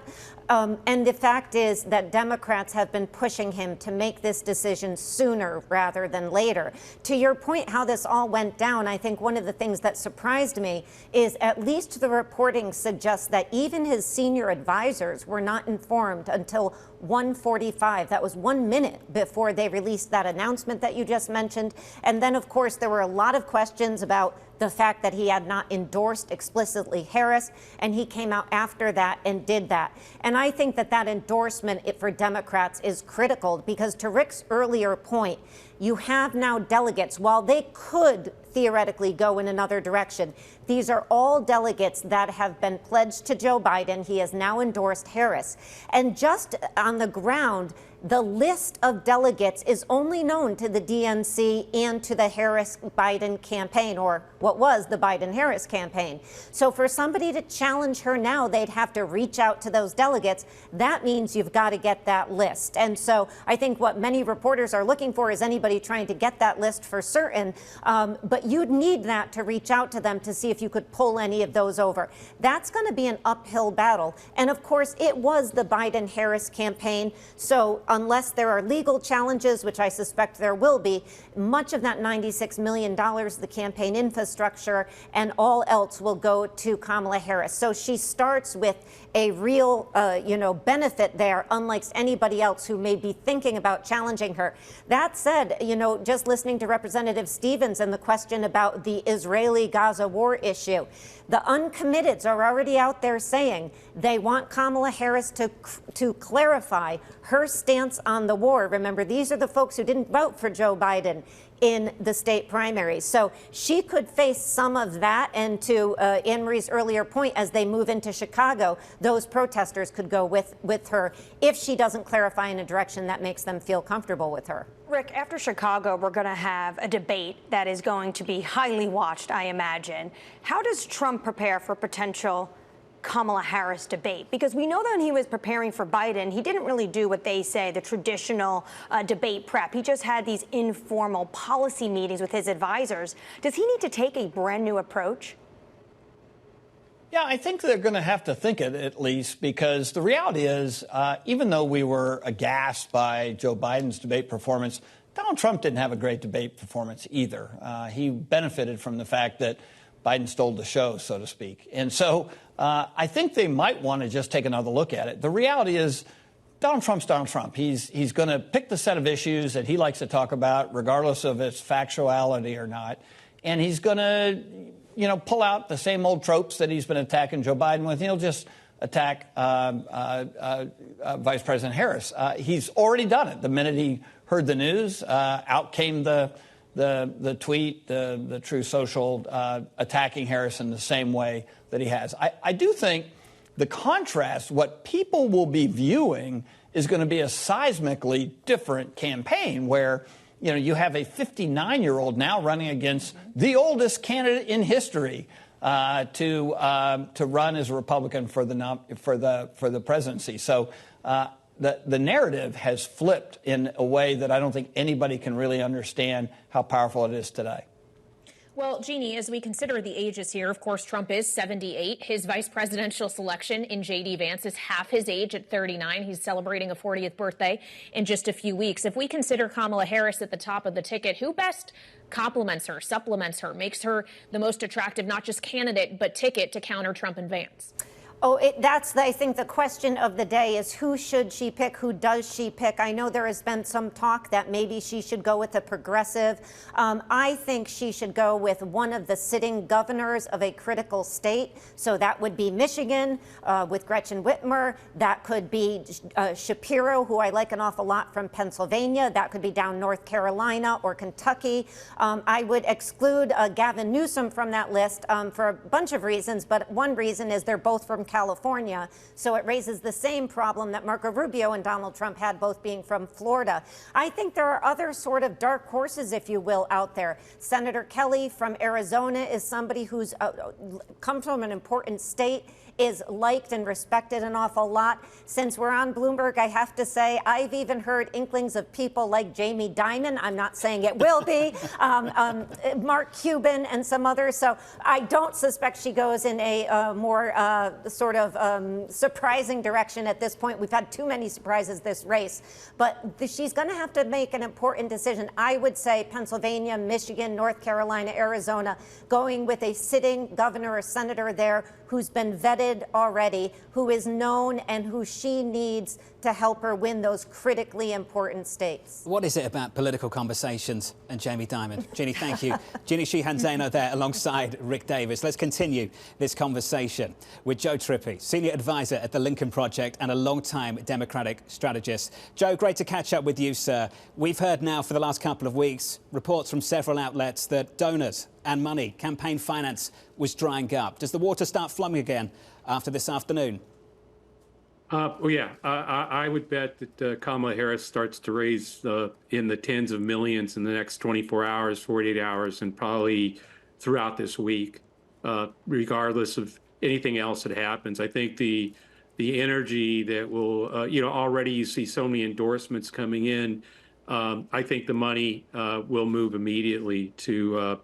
And the fact is that Democrats have been pushing him to make this decision sooner rather than later. To your point, how this all went down, I think one of the things that surprised me is at least the reporting suggests that even his senior advisors were not informed until 1:45. That was 1 minute before they released that announcement that you just mentioned. And then, of course, there were a lot of questions about the fact that he had not endorsed explicitly Harris, and he came out after that and did that. And I think that that endorsement for Democrats is critical because, to Rick's earlier point, you have now delegates, while they could theoretically go in another direction, these are all delegates that have been pledged to Joe Biden. He has now endorsed Harris. And just on the ground, the list of delegates is only known to the DNC and to the Harris-Biden campaign, or what was the Biden-Harris campaign. So for somebody to challenge her now, they'd have to reach out to those delegates. That means you've got to get that list. And so I think what many reporters are looking for is anybody trying to get that list for certain. But you'd need that to reach out to them to see if you could pull any of those over. That's going to be an uphill battle. And of course, it was the Biden-Harris campaign. So unless there are legal challenges, which I suspect there will be, much of that $96 million, the campaign infrastructure, and all else will go to Kamala Harris. So she starts with a real, benefit there, unlike anybody else who may be thinking about challenging her. That said, just listening to Representative Stevens and the question about the Israeli-Gaza war issue, the uncommitteds are already out there saying they want Kamala Harris to clarify her stance on the war. Remember, these are the folks who didn't vote for Joe Biden in the state primaries. So she could face some of that. And to Annmarie's earlier point, as they move into Chicago, those protesters could go with her if she doesn't clarify in a direction that makes them feel comfortable with her. Rick, after Chicago, we're going to have a debate that is going to be highly watched, I imagine. How does Trump prepare for potential Kamala Harris debate? Because we know that when he was preparing for Biden, he didn't really do what they say, the traditional debate prep. He just had these informal policy meetings with his advisors. Does he need to take a brand new approach? Yeah, I think they're going to have to think it at least, because the reality is, even though we were aghast by Joe Biden's debate performance, Donald Trump didn't have a great debate performance either. He benefited from the fact that Biden stole the show, so to speak. And so I think they might want to just take another look at it. The reality is, Donald Trump's Donald Trump. He's going to pick the set of issues that he likes to talk about, regardless of its factuality or not. And he's going to, pull out the same old tropes that he's been attacking Joe Biden with. He'll just attack Vice President Harris. He's already done it. The minute he heard the news, out came the tweet, the True Social, attacking Harris in the same way that he has. I do think the contrast, what people will be viewing, is going to be a seismically different campaign where, you have a 59-year-old now running against the oldest candidate in history to run as a Republican for the presidency. So the narrative has flipped in a way that I don't think anybody can really understand how powerful it is today. Well, Jeanne, as we consider the ages here, of course, Trump is 78. His vice presidential selection in J.D. Vance is half his age at 39. He's celebrating a 40th birthday in just a few weeks. If we consider Kamala Harris at the top of the ticket, who best complements her, supplements her, makes her the most attractive, not just candidate, but ticket to counter Trump and Vance? Oh, that's, I think, the question of the day is who should she pick? Who does she pick? I know there has been some talk that maybe she should go with a progressive. I think she should go with one of the sitting governors of a critical state. So that would be Michigan with Gretchen Whitmer. That could be Shapiro, who I like an awful lot, from Pennsylvania. That could be down North Carolina or Kentucky. I would exclude Gavin Newsom from that list for a bunch of reasons. But one reason is they're both from California, so it raises the same problem that Marco Rubio and Donald Trump had, both being from Florida. I think there are other sort of dark horses, if you will, out there. Senator Kelly from Arizona is somebody who's comes from an important state, is liked and respected an awful lot. Since we're on Bloomberg, I have to say I've even heard inklings of people like Jamie Dimon. I'm not saying it will be. Mark Cuban and some others. So I don't suspect she goes in a more surprising direction at this point. We've had too many surprises this race. But she's going to have to make an important decision. I would say Pennsylvania, Michigan, North Carolina, Arizona, going with a sitting governor or senator there who's been vetted already, who is known, and who she needs to help her win those critically important states. What is it about political conversations and Jamie Dimon? Jeannie, thank you. Jeannie Sheehan there alongside Rick Davis. Let's continue this conversation with Joe Trippi, Senior Advisor at the Lincoln Project and a long-time Democratic strategist. Joe, great to catch up with you, sir. We've heard now for the last couple of weeks reports from several outlets that donors and money, campaign finance, was drying up. Does the water start flowing again after this afternoon? Well, yeah, I would bet that Kamala Harris starts to raise in the tens of millions in the next 24 hours, 48 hours, and probably throughout this week, regardless of anything else that happens. I think the energy that will, already you see so many endorsements coming in. I think the money will move immediately to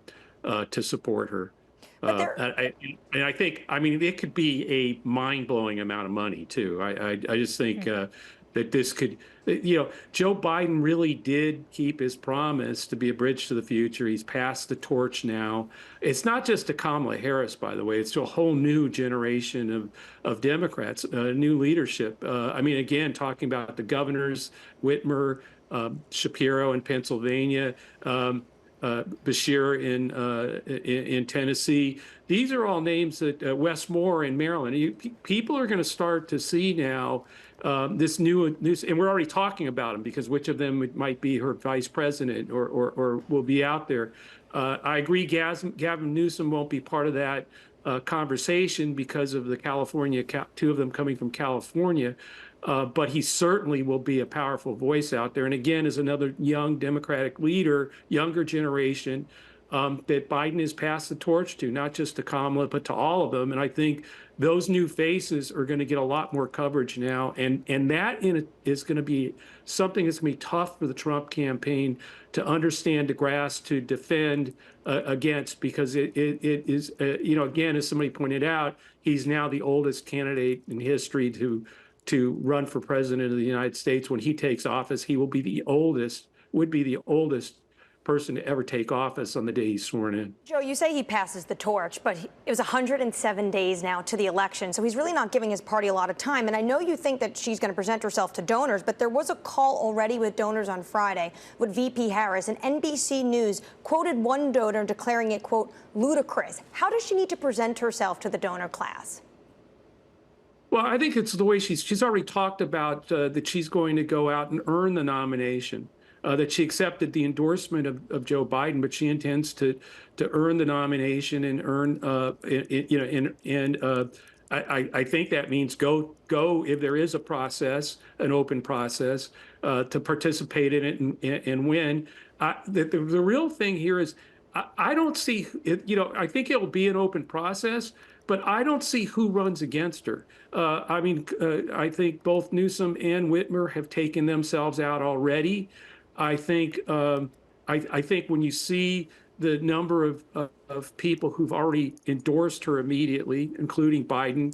support her. And I think, it could be a mind-blowing amount of money, too. I just think that this could, Joe Biden really did keep his promise to be a bridge to the future. He's passed the torch now. It's not just to Kamala Harris, by the way. It's to a whole new generation of Democrats, new leadership. Again, talking about the governors, Whitmer, Shapiro in Pennsylvania, Beshear in Tennessee. These are all names that Wes Moore in Maryland. People are going to start to see now this new, and we're already talking about them because which of them might be her vice president or will be out there. I agree Gavin Newsom won't be part of that conversation because of the California, two of them coming from California. But he certainly will be a powerful voice out there. And again, as another young Democratic leader, younger generation, that Biden has passed the torch to, not just to Kamala, but to all of them. And I think those new faces are going to get a lot more coverage now. And that is going to be something that's going to be tough for the Trump campaign to understand, to grasp, to defend against, because it is, again, as somebody pointed out, he's now the oldest candidate in history to run for president of the United States. When he takes office, he will be would be the oldest person to ever take office on the day he's sworn in. Joe, you say he passes the torch, but it was 107 days now to the election, so he's really not giving his party a lot of time. And I know you think that she's going to present herself to donors, but there was a call already with donors on Friday with VP Harris, and NBC News quoted one donor declaring it, quote, ludicrous. How does she need to present herself to the donor class? Well, I think it's the way she's already talked about that she's going to go out and earn the nomination, that she accepted the endorsement of Joe Biden, but she intends to earn the nomination and earn, I think that means go if there is a process, an open process, to participate in it and win. The real thing here is I don't see it, I think it'll be an open process, but I don't see who runs against her. I think both Newsom and Whitmer have taken themselves out already. I think when you see the number of people who've already endorsed her immediately, including Biden,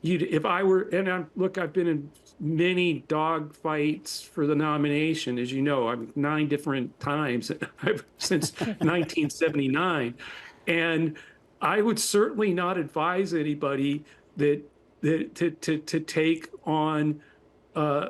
if I were, look, I've been in many dog fights for the nomination, as you know, 9 different times since 1979, and I would certainly not advise anybody to take on,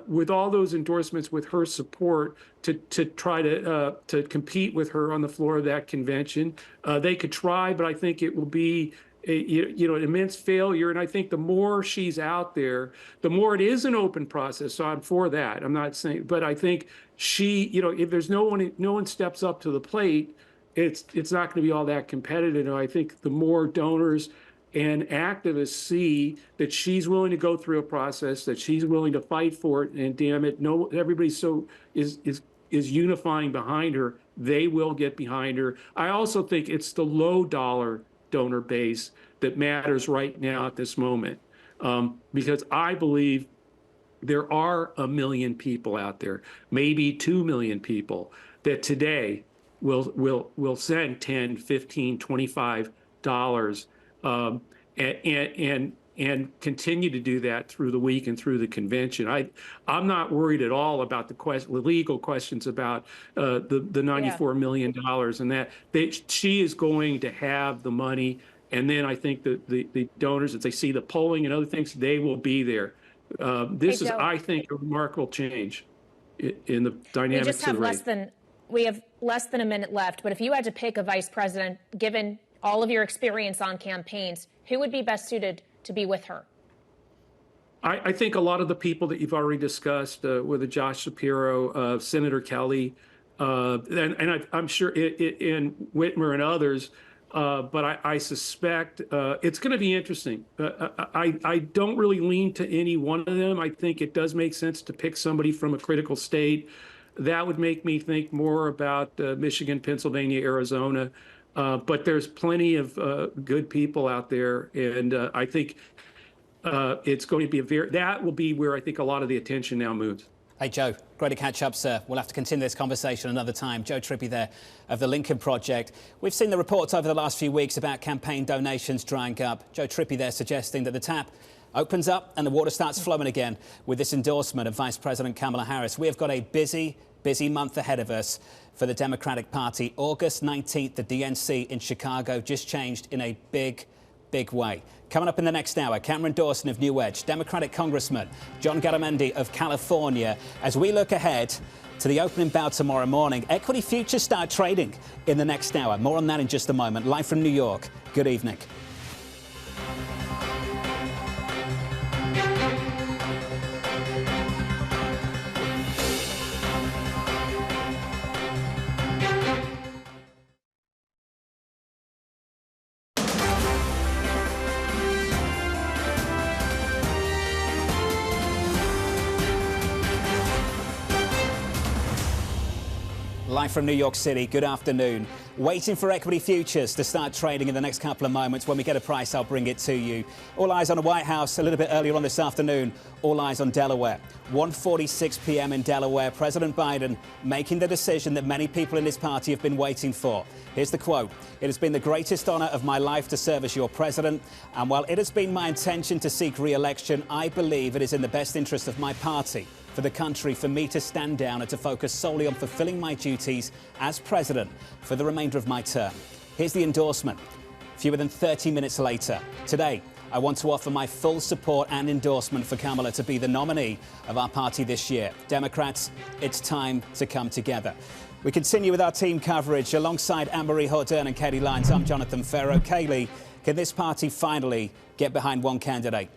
with all those endorsements, with her support, to try to compete with her on the floor of that convention. They could try, but I think it will be an immense failure. And I think the more she's out there, the more it is an open process. So I'm for that. I'm not saying, but I think if there's no one steps up to the plate, it's not going to be all that competitive. And I think the more donors and activists see that she's willing to go through a process, that she's willing to fight for it, and damn it, everybody is unifying behind her, they will get behind her. I also think it's the low dollar donor base that matters right now at this moment, because I believe there are 1 million people out there, maybe 2 million people, that today will send $10, $15, $25 and continue to do that through the week and through the convention. I'm not worried at all about the legal questions about the $94 million and that. She is going to have the money, And then I think that the donors, as they see the polling and other things, they will be there. This is, I think, a remarkable change in the dynamics of the race. We have less than a minute left, but if you had to pick a vice president, given all of your experience on campaigns, who would be best suited to be with her? I think a lot of the people that you've already discussed, with Josh Shapiro, Senator Kelly, and I'm sure in Whitmer and others, but I suspect it's going to be interesting. I don't really lean to any one of them. I think it does make sense to pick somebody from a critical state. That would make me think more about Michigan, Pennsylvania, Arizona. But there's plenty of good people out there. And I think it's going to be that will be where I think a lot of the attention now moves. Hey, Joe, great to catch up, sir. We'll have to continue this conversation another time. Joe Trippi there of the Lincoln Project. We've seen the reports over the last few weeks about campaign donations drying up. Joe Trippi there suggesting that the tap opens up and the water starts flowing again with this endorsement of Vice President Kamala Harris. We have got a busy month ahead of us for the Democratic Party. August 19th, the DNC in Chicago just changed in a big way. Coming up in the next hour, Cameron Dawson of Newedge, Democratic Congressman John Garamendi of California, as we look ahead to the opening bell tomorrow morning. Equity futures start trading in the next hour. More on that in just a moment. Live from New York. Good evening. Live from New York City, good afternoon. Waiting for equity futures to start trading in the next couple of moments. When we get a price, I'll bring it to you. All eyes on the White House a little bit earlier on this afternoon. All eyes on Delaware. 1:46 p.m. in Delaware. President Biden making the decision that many people in his party have been waiting for. Here's the quote. "It has been the greatest honor of my life to serve as your president. And while it has been my intention to seek re-election, I believe it is in the best interest of my party, for the country, for me to stand down and to focus solely on fulfilling my duties as president for the remainder of my term." Here's the endorsement. Fewer than 30 minutes later. Today, I want to offer my full support and endorsement for Kamala to be the nominee of our party this year. Democrats, it's time to come together. We continue with our team coverage alongside Annmarie, Hordern and Katie Leinz. I'm Jonathan Ferro. Kaylee, can this party finally get behind one candidate?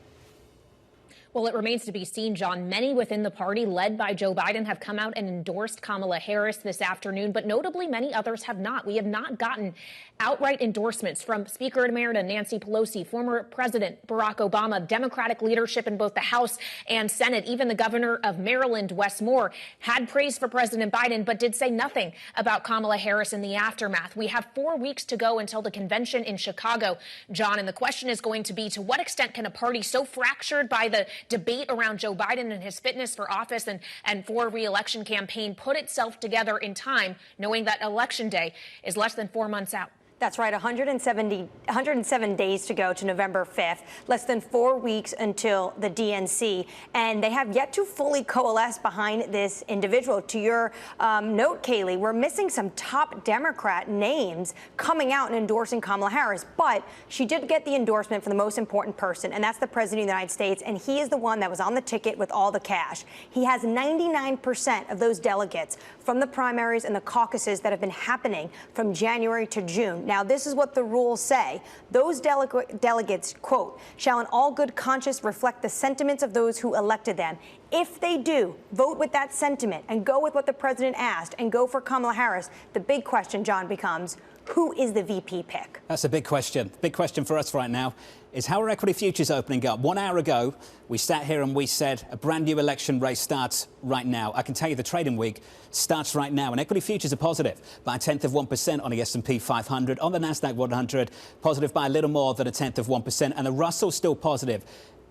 Well, it remains to be seen, John. Many within the party, led by Joe Biden, have come out and endorsed Kamala Harris this afternoon, but notably many others have not. We have not gotten outright endorsements from Speaker Emerita Nancy Pelosi, former President Barack Obama, Democratic leadership in both the House and Senate. Even the governor of Maryland, Wes Moore, had praise for President Biden, but did say nothing about Kamala Harris in the aftermath. We have 4 weeks to go until the convention in Chicago, John, and the question is going to be, to what extent can a party so fractured by the debate around Joe Biden and his fitness for office and for re-election campaign put itself together in time, knowing that Election Day is less than 4 months out? That's right, 107 days to go to November 5th, less than 4 weeks until the DNC, and they have yet to fully coalesce behind this individual. To your note, Kaylee, we're missing some top Democrat names coming out and endorsing Kamala Harris, but she did get the endorsement for the most important person, and that's the President of the United States, and he is the one that was on the ticket with all the cash. He has 99% of those delegates from the primaries and the caucuses that have been happening from January to June. Now, this is what the rules say. Those delegates, quote, shall in all good conscience reflect the sentiments of those who elected them. If they do vote with that sentiment and go with what the president asked and go for Kamala Harris, the big question, John, becomes, who is the VP pick? That's a big question. Big question for us right now is, how are equity futures opening up? 1 hour ago, we sat here and we said a brand new election race starts right now. I can tell you the trading week starts right now, and equity futures are positive by 1/10% on the S&P 500, on the Nasdaq 100, positive by a little more than 1/10%, and the Russell's still positive.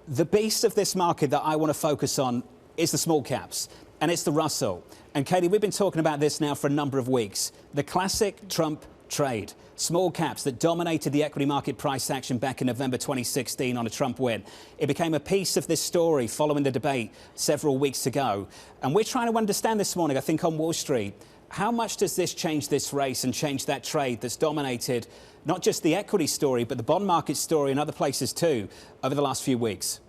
The beast of this market that I want to focus on is the small caps, and it's the Russell. And Katie, we've been talking about this now for a number of weeks. The classic Trump trade. Small caps that dominated the equity market price action back in November 2016 on a Trump win. It became a piece of this story following the debate several weeks ago. And we're trying to understand this morning, I think, on Wall Street, How much does this change this race and change that trade that's dominated not just the equity story, but the bond market story and other places too over the last few weeks?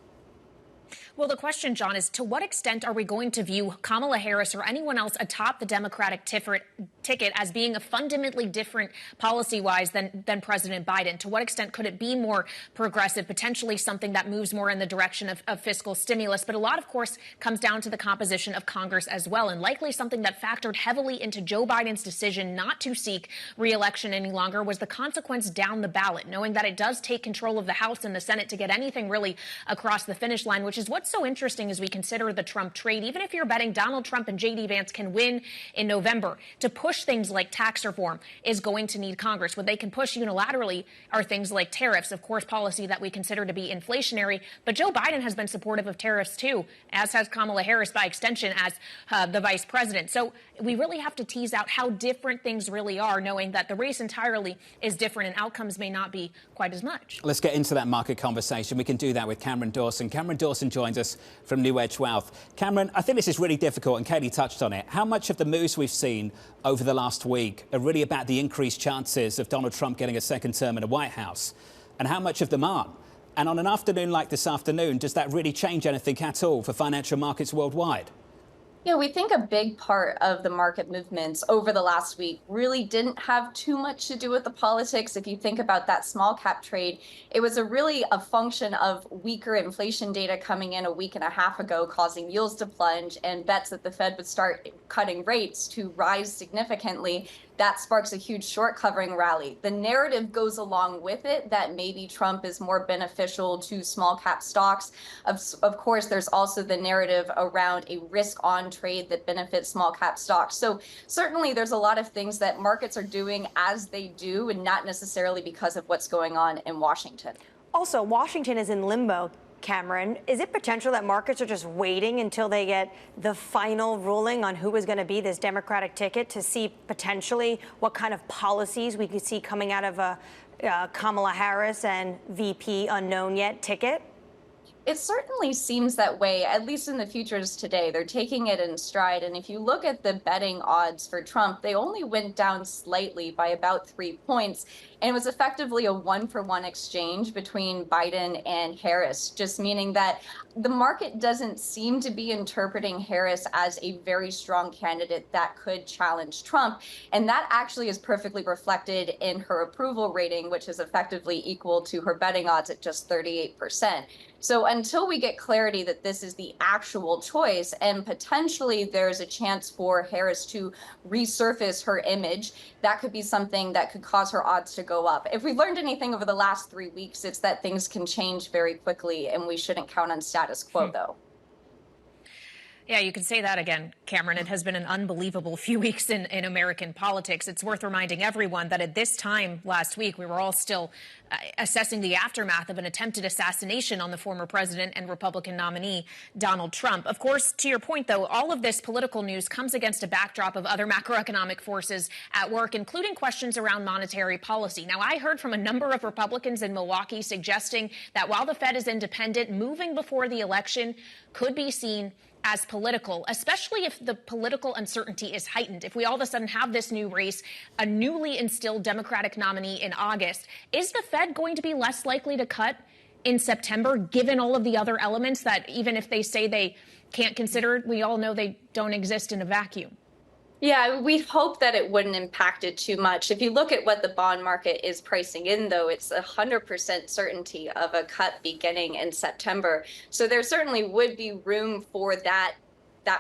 Well, the question, John, is to what extent are we going to view Kamala Harris or anyone else atop the Democratic ticket as being a fundamentally different policy-wise than President Biden? To what extent could it be more progressive, potentially something that moves more in the direction of fiscal stimulus? But a lot, of course, comes down to the composition of Congress as well, and likely something that factored heavily into Joe Biden's decision not to seek re-election any longer was the consequence down the ballot, knowing that it does take control of the House and the Senate to get anything really across the finish line, which is what's so interesting as we consider the Trump trade. Even if you're betting Donald Trump and J.D. Vance can win in November, to push things like tax reform is going to need Congress. What they can push unilaterally are things like tariffs, of course, policy that we consider to be inflationary. But Joe Biden has been supportive of tariffs, too, as has Kamala Harris by extension as the vice president. So we really have to tease out how different things really are, knowing that the race entirely is different and outcomes may not be quite as much. Let's get into that market conversation. We can do that with Cameron Dawson. Cameron Dawson joins us from Newedge Wealth. Cameron, I think this is really difficult, and Katie touched on it. How much of the moves we've seen over the last week are really about the increased chances of Donald Trump getting a second term in the White House, and how much of them aren't? And on an afternoon like this afternoon, does that really change anything at all for financial markets worldwide? Yeah, we think a big part of the market movements over the last week really didn't have too much to do with the politics. If you think about that small cap trade, it was really a function of weaker inflation data coming in a week and a half ago, causing yields to plunge and bets that the Fed would start cutting rates to rise significantly. That sparks a huge short covering rally. The narrative goes along with it that maybe Trump is more beneficial to small cap stocks. Of course, there's also the narrative around a risk on trade that benefits small cap stocks. So certainly there's a lot of things that markets are doing as they do and not necessarily because of what's going on in Washington. Also, Washington is in limbo. Cameron, is it potential that markets are just waiting until they get the final ruling on who is going to be this Democratic ticket to see potentially what kind of policies we could see coming out of a Kamala Harris and VP unknown yet ticket? It certainly seems that way, at least in the futures today. They're taking it in stride. And if you look at the betting odds for Trump, they only went down slightly by about 3 points. And it was effectively a 1-for-1 exchange between Biden and Harris, just meaning that the market doesn't seem to be interpreting Harris as a very strong candidate that could challenge Trump. And that actually is perfectly reflected in her approval rating, which is effectively equal to her betting odds at just 38%. So until we get clarity that this is the actual choice, and potentially there's a chance for Harris to resurface her image, that could be something that could cause her odds to go up. If we've learned anything over the last 3 weeks, it's that things can change very quickly, and we shouldn't count on status quo, though. Yeah, you can say that again, Cameron. It has been an unbelievable few weeks in American politics. It's worth reminding everyone that at this time last week, we were all still assessing the aftermath of an attempted assassination on the former president and Republican nominee, Donald Trump. Of course, to your point, though, all of this political news comes against a backdrop of other macroeconomic forces at work, including questions around monetary policy. Now, I heard from a number of Republicans in Milwaukee suggesting that while the Fed is independent, moving before the election could be seen as political, especially if the political uncertainty is heightened. If we all of a sudden have this new race, a newly instilled Democratic nominee in August, is the Fed going to be less likely to cut in September, given all of the other elements that even if they say they can't consider, we all know they don't exist in a vacuum? Yeah, we hope that it wouldn't impact it too much. If you look at what the bond market is pricing in, though, it's 100% certainty of a cut beginning in September. So there certainly would be room for that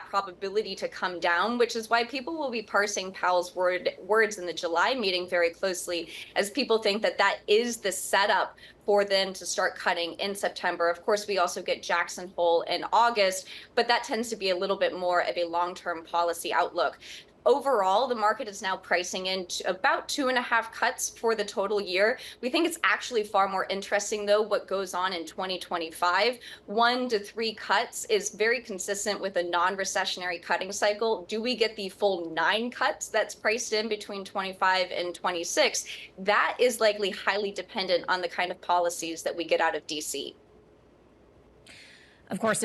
probability to come down, which is why people will be parsing Powell's words in the July meeting very closely, as people think that that is the setup for them to start cutting in September. Of course, we also get Jackson Hole in August, but that tends to be a little bit more of a long-term policy outlook. Overall, the market is now pricing in about 2.5 cuts for the total year. We think it's actually far more interesting, though, what goes on in 2025. 1 to 3 cuts is very consistent with a non-recessionary cutting cycle. Do we get the full 9 cuts that's priced in between 25 and 26? That is likely highly dependent on the kind of policies that we get out of D.C. Of course,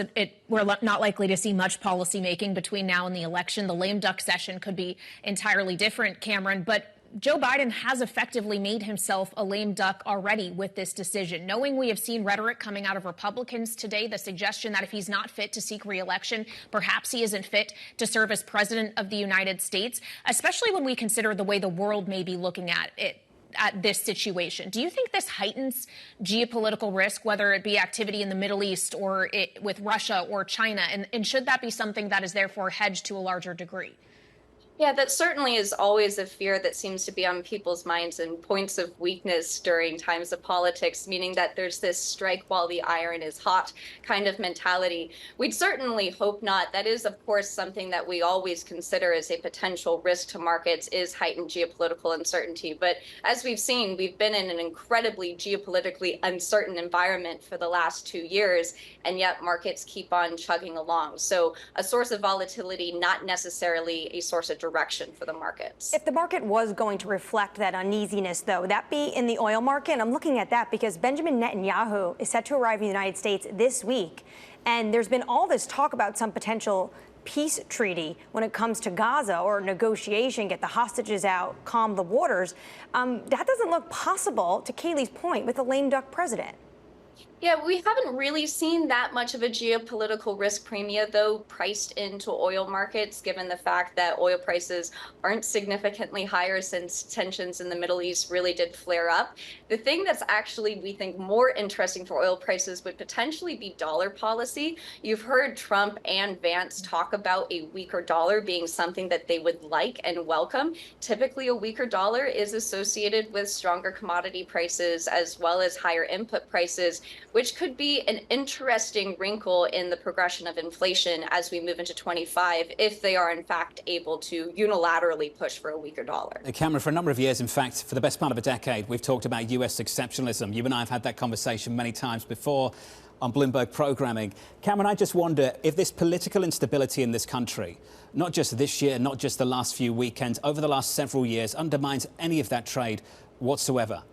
we're not likely to see much policymaking between now and the election. The lame duck session could be entirely different, Cameron, but Joe Biden has effectively made himself a lame duck already with this decision. Knowing we have seen rhetoric coming out of Republicans today, the suggestion that if he's not fit to seek re-election, perhaps he isn't fit to serve as president of the United States, especially when we consider the way the world may be looking at it. At this situation. Do you think this heightens geopolitical risk, whether it be activity in the Middle East or with Russia or China? And should that be something that is therefore hedged to a larger degree? Yeah, that certainly is always a fear that seems to be on people's minds and points of weakness during times of politics, meaning that there's this strike while the iron is hot kind of mentality. We'd certainly hope not. That is, of course, something that we always consider as a potential risk to markets is heightened geopolitical uncertainty. But as we've seen, we've been in an incredibly geopolitically uncertain environment for the last 2 years, and yet markets keep on chugging along. So a source of volatility, not necessarily a source of direction for the markets. If the market was going to reflect that uneasiness, though, would that be in the oil market? I'm looking at that because Benjamin Netanyahu is set to arrive in the United States this week. And there's been all this talk about some potential peace treaty when it comes to Gaza or negotiation, get the hostages out, calm the waters. That doesn't look possible, to Kayleigh's point, with a lame duck president. Yeah, we haven't really seen that much of a geopolitical risk premium, though, priced into oil markets, given the fact that oil prices aren't significantly higher since tensions in the Middle East really did flare up. The thing that's actually, we think, more interesting for oil prices would potentially be dollar policy. You've heard Trump and Vance talk about a weaker dollar being something that they would like and welcome. Typically, a weaker dollar is associated with stronger commodity prices as well as higher input prices, which could be an interesting wrinkle in the progression of inflation as we move into 25, if they are in fact able to unilaterally push for a weaker dollar. Cameron, for a number of years, in fact, for the best part of a decade, we've talked about US exceptionalism. You and I have had that conversation many times before on Bloomberg programming. Cameron, I just wonder if this political instability in this country, not just this year, not just the last few weekends, over the last several years, undermines any of that trade whatsoever.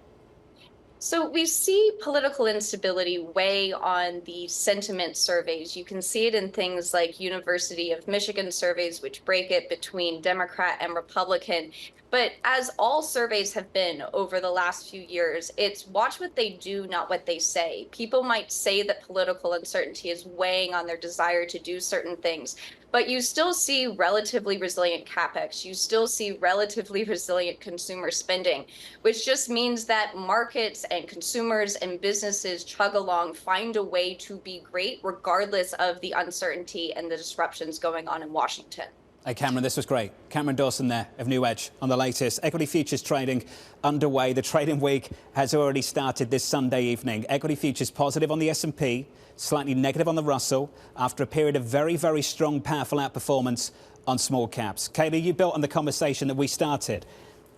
So we see political instability weigh on the sentiment surveys. You can see it in things like University of Michigan surveys, which break it between Democrat and Republican. But as all surveys have been over the last few years, it's watch what they do, not what they say. People might say that political uncertainty is weighing on their desire to do certain things, but you still see relatively resilient capex. You still see relatively resilient consumer spending, which just means that markets and consumers and businesses chug along, find a way to be great regardless of the uncertainty and the disruptions going on in Washington. Hey, Cameron, this was great. Cameron Dawson there of Newedge on the latest. Equity futures trading underway. The trading week has already started this Sunday evening. Equity futures positive on the S&P, slightly negative on the Russell after a period of very, very strong, powerful outperformance on small caps. Kayleigh, you built on the conversation that we started.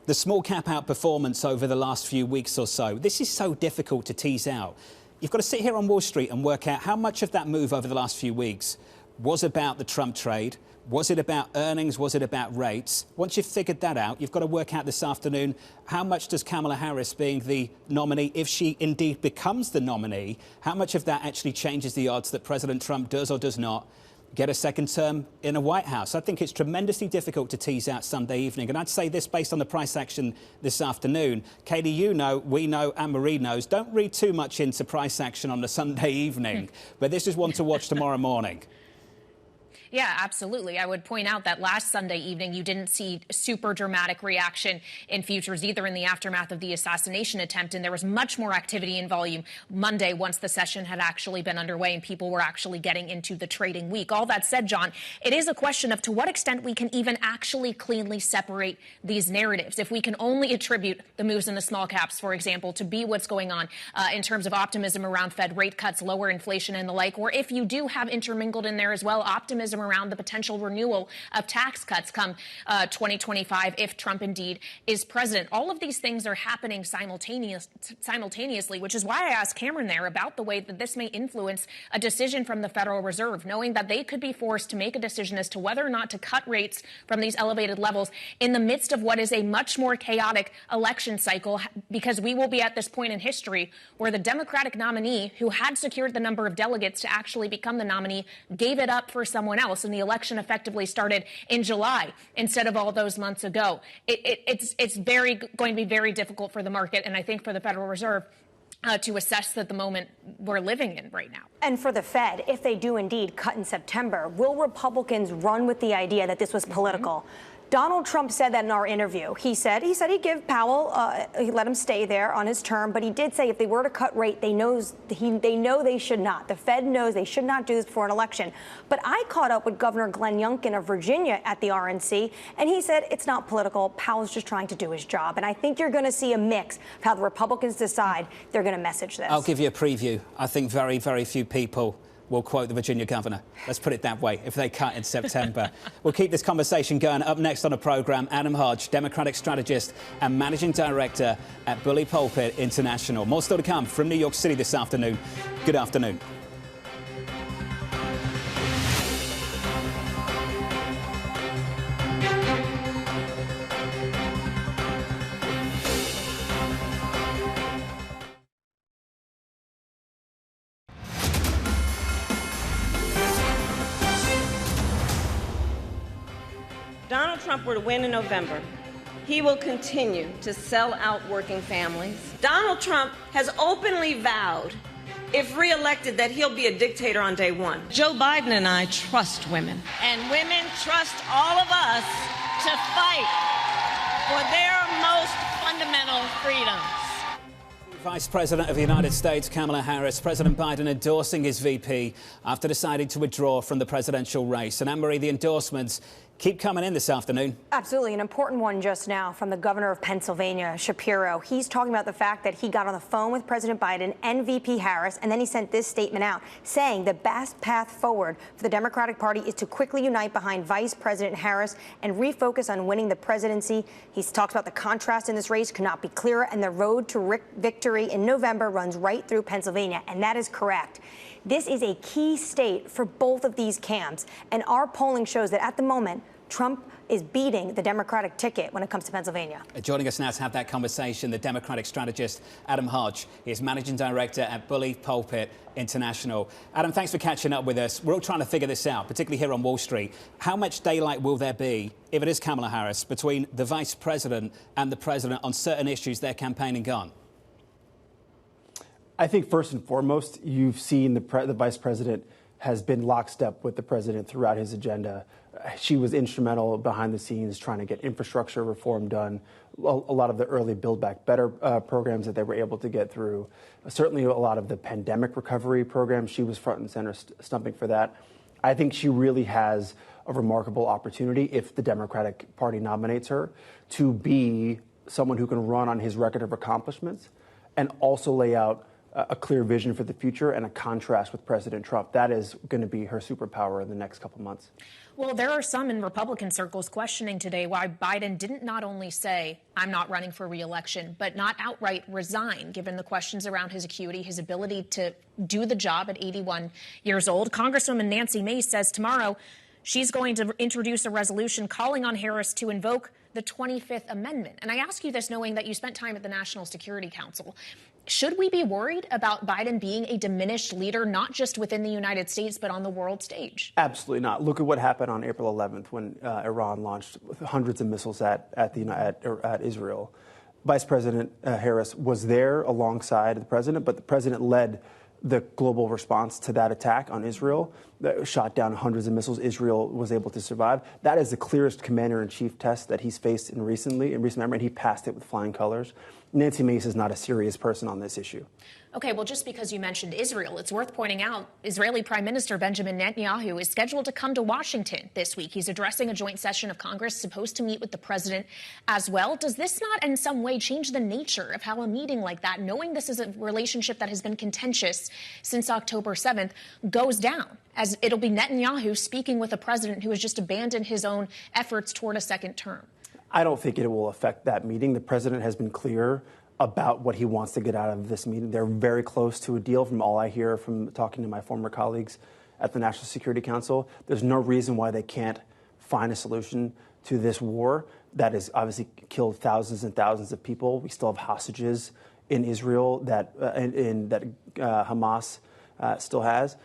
The small cap outperformance over the last few weeks or so, this is so difficult to tease out. You've got to sit here on Wall Street and work out how much of that move over the last few weeks was about the Trump trade. Was it about earnings? Was it about rates? Once you've figured that out, you've got to work out this afternoon, how much does Kamala Harris being the nominee, if she indeed becomes the nominee, how much of that actually changes the odds that President Trump does or does not get a second term in a White House? I think it's tremendously difficult to tease out Sunday evening. And I'd say this based on the price action this afternoon. Katie, you know, we know, Annmarie knows, don't read too much into price action on a Sunday evening. But this is one to watch tomorrow morning. Yeah, absolutely. I would point out that last Sunday evening, you didn't see super dramatic reaction in futures, either in the aftermath of the assassination attempt. And there was much more activity in volume Monday once the session had actually been underway and people were actually getting into the trading week. All that said, John, it is a question of to what extent we can even actually cleanly separate these narratives. If we can only attribute the moves in the small caps, for example, to be what's going on in terms of optimism around Fed rate cuts, lower inflation and the like, or if you do have intermingled in there as well optimism optimism around the potential renewal of tax cuts come 2025 if Trump indeed is president. All of these things are happening simultaneously, which is why I asked Cameron there about the way that this may influence a decision from the Federal Reserve, knowing that they could be forced to make a decision as to whether or not to cut rates from these elevated levels in the midst of what is a much more chaotic election cycle, because we will be at this point in history where the Democratic nominee who had secured the number of delegates to actually become the nominee gave it up for someone else, and the election effectively started in July instead of all those months ago. It's going to be very difficult for the market, and I think for the Federal Reserve, to assess the moment we're living in right now. And for the Fed, if they do indeed cut in September, will Republicans run with the idea that this was political? Donald Trump said that in our interview. He said he'd give Powell, he let him stay there on his term, but he did say if they were to cut rate, they know they should not. The Fed knows they should not do this before an election. But I caught up with Governor Glenn Youngkin of Virginia at the RNC, and he said it's not political. Powell's just trying to do his job. And I think you're going to see a mix of how the Republicans decide they're going to message this. I'll give you a preview. I think very, very few people will quote the Virginia governor. Let's put it that way, if they cut in September. We'll keep this conversation going. Up next on the programme, Adam Hodge, Democratic strategist and managing director at Bully Pulpit International. More still to come from New York City this afternoon. Good afternoon. Donald Trump were to win in November, he will continue to sell out working families. Donald Trump has openly vowed, if reelected, that he'll be a dictator on day one. Joe Biden and I trust women, and women trust all of us to fight for their most fundamental freedoms. Vice President of the United States, Kamala Harris, President Biden endorsing his VP after deciding to withdraw from the presidential race. And Annmarie, the endorsements keep coming in this afternoon. Absolutely. An important one just now from the governor of Pennsylvania, Shapiro. He's talking about the fact that he got on the phone with President Biden and VP Harris, and then he sent this statement out saying the best path forward for the Democratic Party is to quickly unite behind Vice President Harris and refocus on winning the presidency. He talks about the contrast in this race could not be clearer, and the road to victory in November runs right through Pennsylvania, and that is correct. This is a key state for both of these camps, and our polling shows that at the moment, Trump is beating the Democratic ticket when it comes to Pennsylvania. Joining us now to have that conversation, the Democratic strategist, Adam Hodge. He is managing director at Bully Pulpit International. Adam, thanks for catching up with us. We're all trying to figure this out, particularly here on Wall Street. How much daylight will there be, if it is Kamala Harris, between the vice president and the president on certain issues they're campaigning on? I think first and foremost, you've seen the vice president has been lockstep with the president throughout his agenda. She was instrumental behind the scenes trying to get infrastructure reform done, a lot of the early Build Back Better programs that they were able to get through, certainly a lot of the pandemic recovery programs. She was front and center stumping for that. I think she really has a remarkable opportunity, if the Democratic Party nominates her, to be someone who can run on his record of accomplishments and also lay out a clear vision for the future and a contrast with President Trump. That is going to be her superpower in the next couple months. Well, there are some in Republican circles questioning today why Biden didn't not only say, I'm not running for re-election, but not outright resign, given the questions around his acuity, his ability to do the job at 81 years old. Congresswoman Nancy Mace says tomorrow she's going to introduce a resolution calling on Harris to invoke the 25th Amendment. And I ask you this knowing that you spent time at the National Security Council. Should we be worried about Biden being a diminished leader, not just within the United States, but on the world stage? Absolutely not. Look at what happened on April 11th when Iran launched hundreds of missiles at Israel. Vice President Harris was there alongside the president, but the president led the global response to that attack on Israel, that shot down hundreds of missiles. Israel was able to survive. That is the clearest commander-in-chief test that he's faced in recent memory, and he passed it with flying colors. Nancy Mace is not a serious person on this issue. Okay, well, just because you mentioned Israel, it's worth pointing out Israeli Prime Minister Benjamin Netanyahu is scheduled to come to Washington this week. He's addressing a joint session of Congress supposed to meet with the president as well. Does this not in some way change the nature of how a meeting like that, knowing this is a relationship that has been contentious since October 7th, goes down? As it'll be Netanyahu speaking with a president who has just abandoned his own efforts toward a second term. I don't think it will affect that meeting. The president has been clear about what he wants to get out of this meeting. They're very close to a deal from all I hear from talking to my former colleagues at the National Security Council. There's no reason why they can't find a solution to this war that has obviously killed thousands and thousands of people. We still have hostages in Israel that Hamas still has.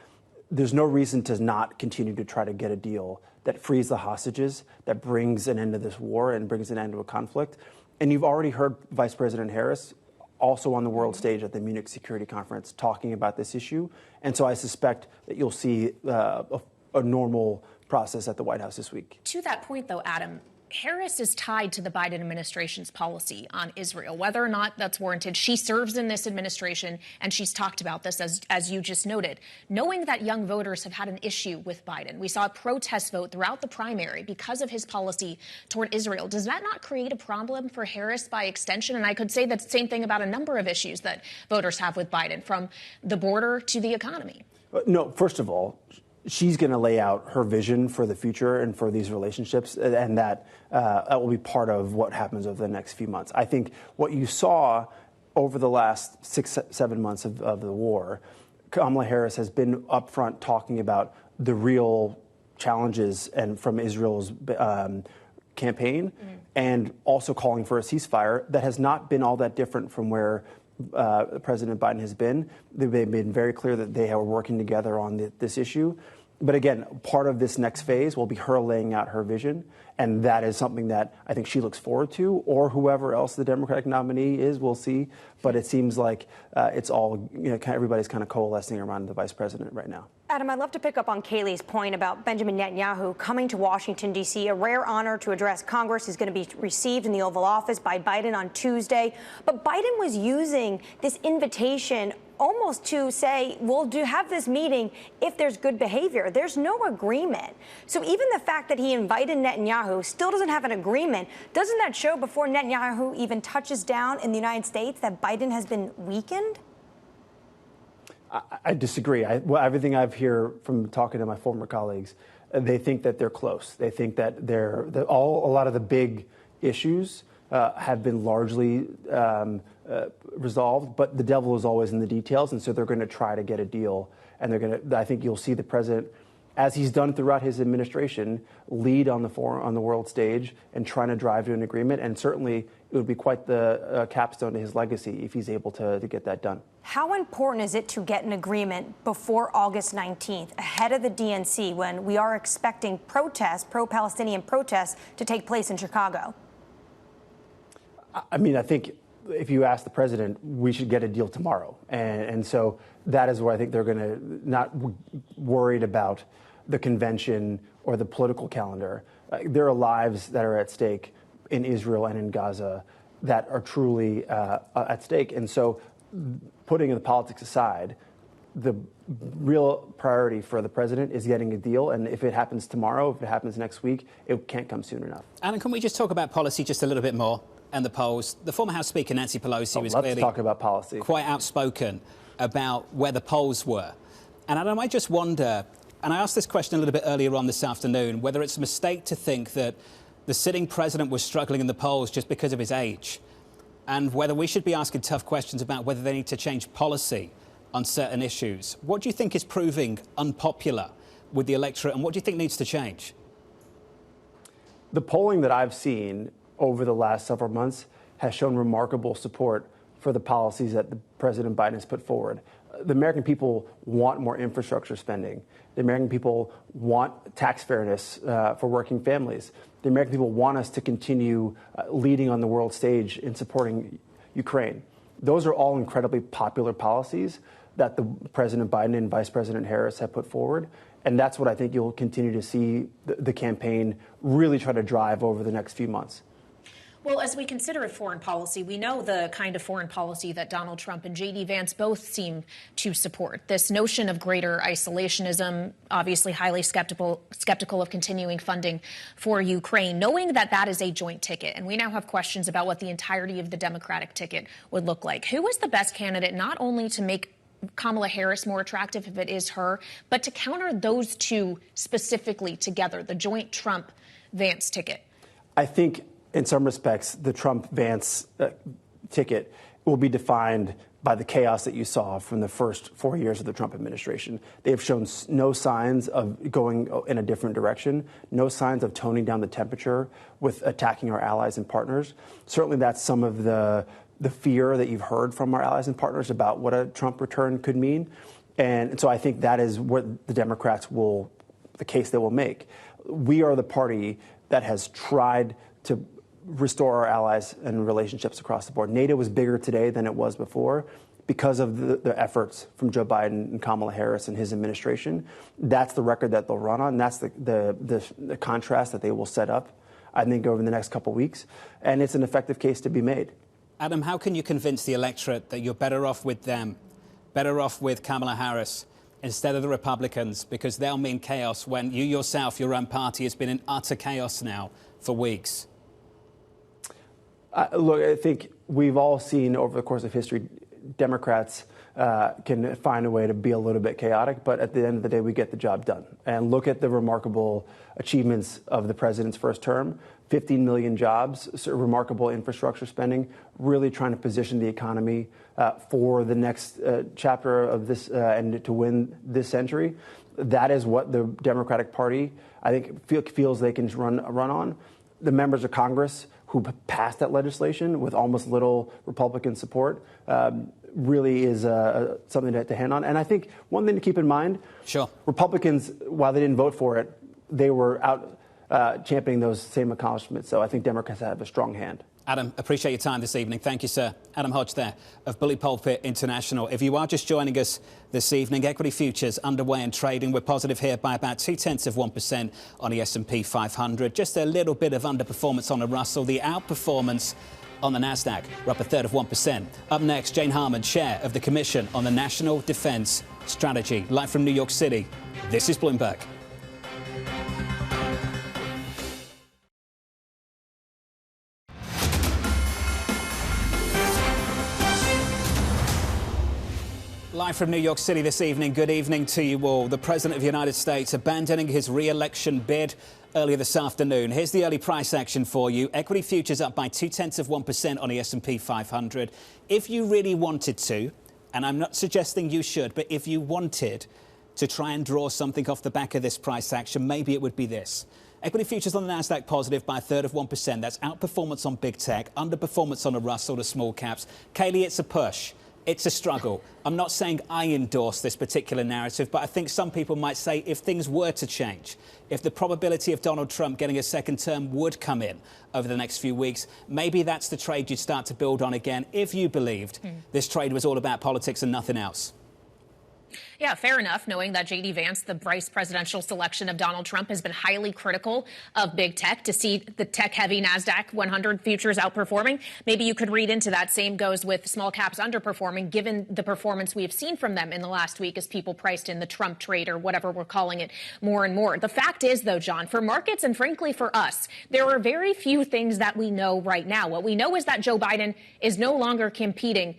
There's no reason to not continue to try to get a deal that frees the hostages, that brings an end to this war and brings an end to a conflict. And you've already heard Vice President Harris also on the world stage at the Munich Security Conference talking about this issue. And so I suspect that you'll see a normal process at the White House this week. To that point, though, Adam, Harris is tied to the Biden administration's policy on Israel, whether or not that's warranted. She serves in this administration, and she's talked about this, as you just noted. Knowing that young voters have had an issue with Biden, we saw a protest vote throughout the primary because of his policy toward Israel. Does that not create a problem for Harris by extension? And I could say the same thing about a number of issues that voters have with Biden, from the border to the economy. No, first of all, she's going to lay out her vision for the future and for these relationships, and that will be part of what happens over the next few months. I think what you saw over the last 6-7 months of the war, Kamala Harris has been upfront talking about the real challenges and from Israel's campaign, and also calling for a ceasefire that has not been all that different from where President Biden has been. They've been very clear that they are working together on this issue. But again, part of this next phase will be her laying out her vision. And that is something that I think she looks forward to, or whoever else the Democratic nominee is, we'll see. But it seems like it's all, everybody's kind of coalescing around the vice president right now. Adam, I'd love to pick up on Kayleigh's point about Benjamin Netanyahu coming to Washington, D.C., a rare honor to address Congress. He's going to be received in the Oval Office by Biden on Tuesday. But Biden was using this invitation almost to say, we'll have this meeting if there's good behavior. There's no agreement. So even the fact that he invited Netanyahu still doesn't have an agreement, doesn't that show before Netanyahu even touches down in the United States that Biden has been weakened? I disagree. Everything I've heard from talking to my former colleagues, they think that they're close. They think that a lot of the big issues have been largely resolved, but the devil is always in the details, and so they're going to try to get a deal. And I think you'll see the president, as he's done throughout his administration, lead on the world stage and trying to drive to an agreement. And certainly it would be quite the capstone to his legacy if he's able to get that done. How important is it to get an agreement before August 19th, ahead of the DNC, when we are expecting protests, pro-Palestinian protests, to take place in Chicago? I mean, I think if you ask the president, we should get a deal tomorrow. And so that is where I think they're going to not worried about the convention or the political calendar. There are lives that are at stake in Israel and in Gaza that are truly at stake. And so putting the politics aside, the real priority for the president is getting a deal. And if it happens tomorrow, if it happens next week, it can't come soon enough. Alan, can we just talk about policy just a little bit more and the polls? The former House Speaker, Nancy Pelosi, was clearly talk about policy. Quite outspoken about where the polls were. And Adam, I just wonder, and I asked this question a little bit earlier on this afternoon, whether it's a mistake to think that the sitting president was struggling in the polls just because of his age, and whether we should be asking tough questions about whether they need to change policy on certain issues. What do you think is proving unpopular with the electorate, and what do you think needs to change? The polling that I've seen over the last several months has shown remarkable support for the policies that President Biden has put forward. The American people want more infrastructure spending. The American people want tax fairness for working families. The American people want us to continue leading on the world stage in supporting Ukraine. Those are all incredibly popular policies that the President Biden and Vice President Harris have put forward. And that's what I think you'll continue to see the campaign really try to drive over the next few months. Well, as we consider foreign policy, we know the kind of foreign policy that Donald Trump and J.D. Vance both seem to support. This notion of greater isolationism, obviously highly skeptical of continuing funding for Ukraine, knowing that that is a joint ticket. And we now have questions about what the entirety of the Democratic ticket would look like. Who is the best candidate not only to make Kamala Harris more attractive if it is her, but to counter those two specifically together, the joint Trump-Vance ticket? I think in some respects, the Trump-Vance ticket will be defined by the chaos that you saw from the first 4 years of the Trump administration. They have shown no signs of going in a different direction, no signs of toning down the temperature with attacking our allies and partners. Certainly that's some of the fear that you've heard from our allies and partners about what a Trump return could mean. And so I think that is what the Democrats the case they will make. We are the party that has tried to restore our allies and relationships across the board. NATO is bigger today than it was before because of the efforts from Joe Biden and Kamala Harris and his administration. That's the record that they'll run on. That's the contrast that they will set up, I think, over the next couple of weeks. And it's an effective case to be made. Adam, how can you convince the electorate that you're better off with them, better off with Kamala Harris instead of the Republicans, because they'll mean chaos when you yourself, your own party, has been in utter chaos now for weeks? Look, I think we've all seen over the course of history, Democrats can find a way to be a little bit chaotic, but at the end of the day, we get the job done. And look at the remarkable achievements of the president's first term. 15 million jobs, remarkable infrastructure spending, really trying to position the economy for the next chapter of this and to win this century. That is what the Democratic Party, I think, feels they can run on. The members of Congress who passed that legislation with almost little Republican support really is something to hand on. And I think one thing to keep in mind, sure, Republicans, while they didn't vote for it, they were out championing those same accomplishments. So I think Democrats have a strong hand. Adam, appreciate your time this evening. Thank you, sir. Adam Hodge there of Pulpit International. If you are just joining us this evening, equity futures underway and trading. We're positive here by about 0.2% on the S&P 500. Just a little bit of underperformance on the Russell. The outperformance on the Nasdaq, we're up 1/3%. Up next, Jane Harman, chair of the Commission on the National Defense Strategy. Live from New York City, this is Bloomberg. Live from New York City this evening, good evening to you all. The President of the United States abandoning his re-election bid earlier this afternoon. Here's the early price action for you. Equity futures up by 0.2% on the S&P 500. If you really wanted to, and I'm not suggesting you should, but if you wanted to try and draw something off the back of this price action, maybe it would be this. Equity futures on the Nasdaq positive by 1/3%. That's outperformance on big tech, underperformance on the Russell, the small caps. Kaylee, it's a push. It's a struggle. I'm not saying I endorse this particular narrative, but I think some people might say if things were to change, if the probability of Donald Trump getting a second term would come in over the next few weeks, maybe that's the trade you'd start to build on again if you believed this trade was all about politics and nothing else. Yeah, fair enough, knowing that J.D. Vance, the vice presidential selection of Donald Trump, has been highly critical of big tech. To see the tech-heavy Nasdaq 100 futures outperforming, maybe you could read into that. Same goes with small caps underperforming, given the performance we have seen from them in the last week as people priced in the Trump trade or whatever we're calling it more and more. The fact is, though, John, for markets and frankly for us, there are very few things that we know right now. What we know is that Joe Biden is no longer competing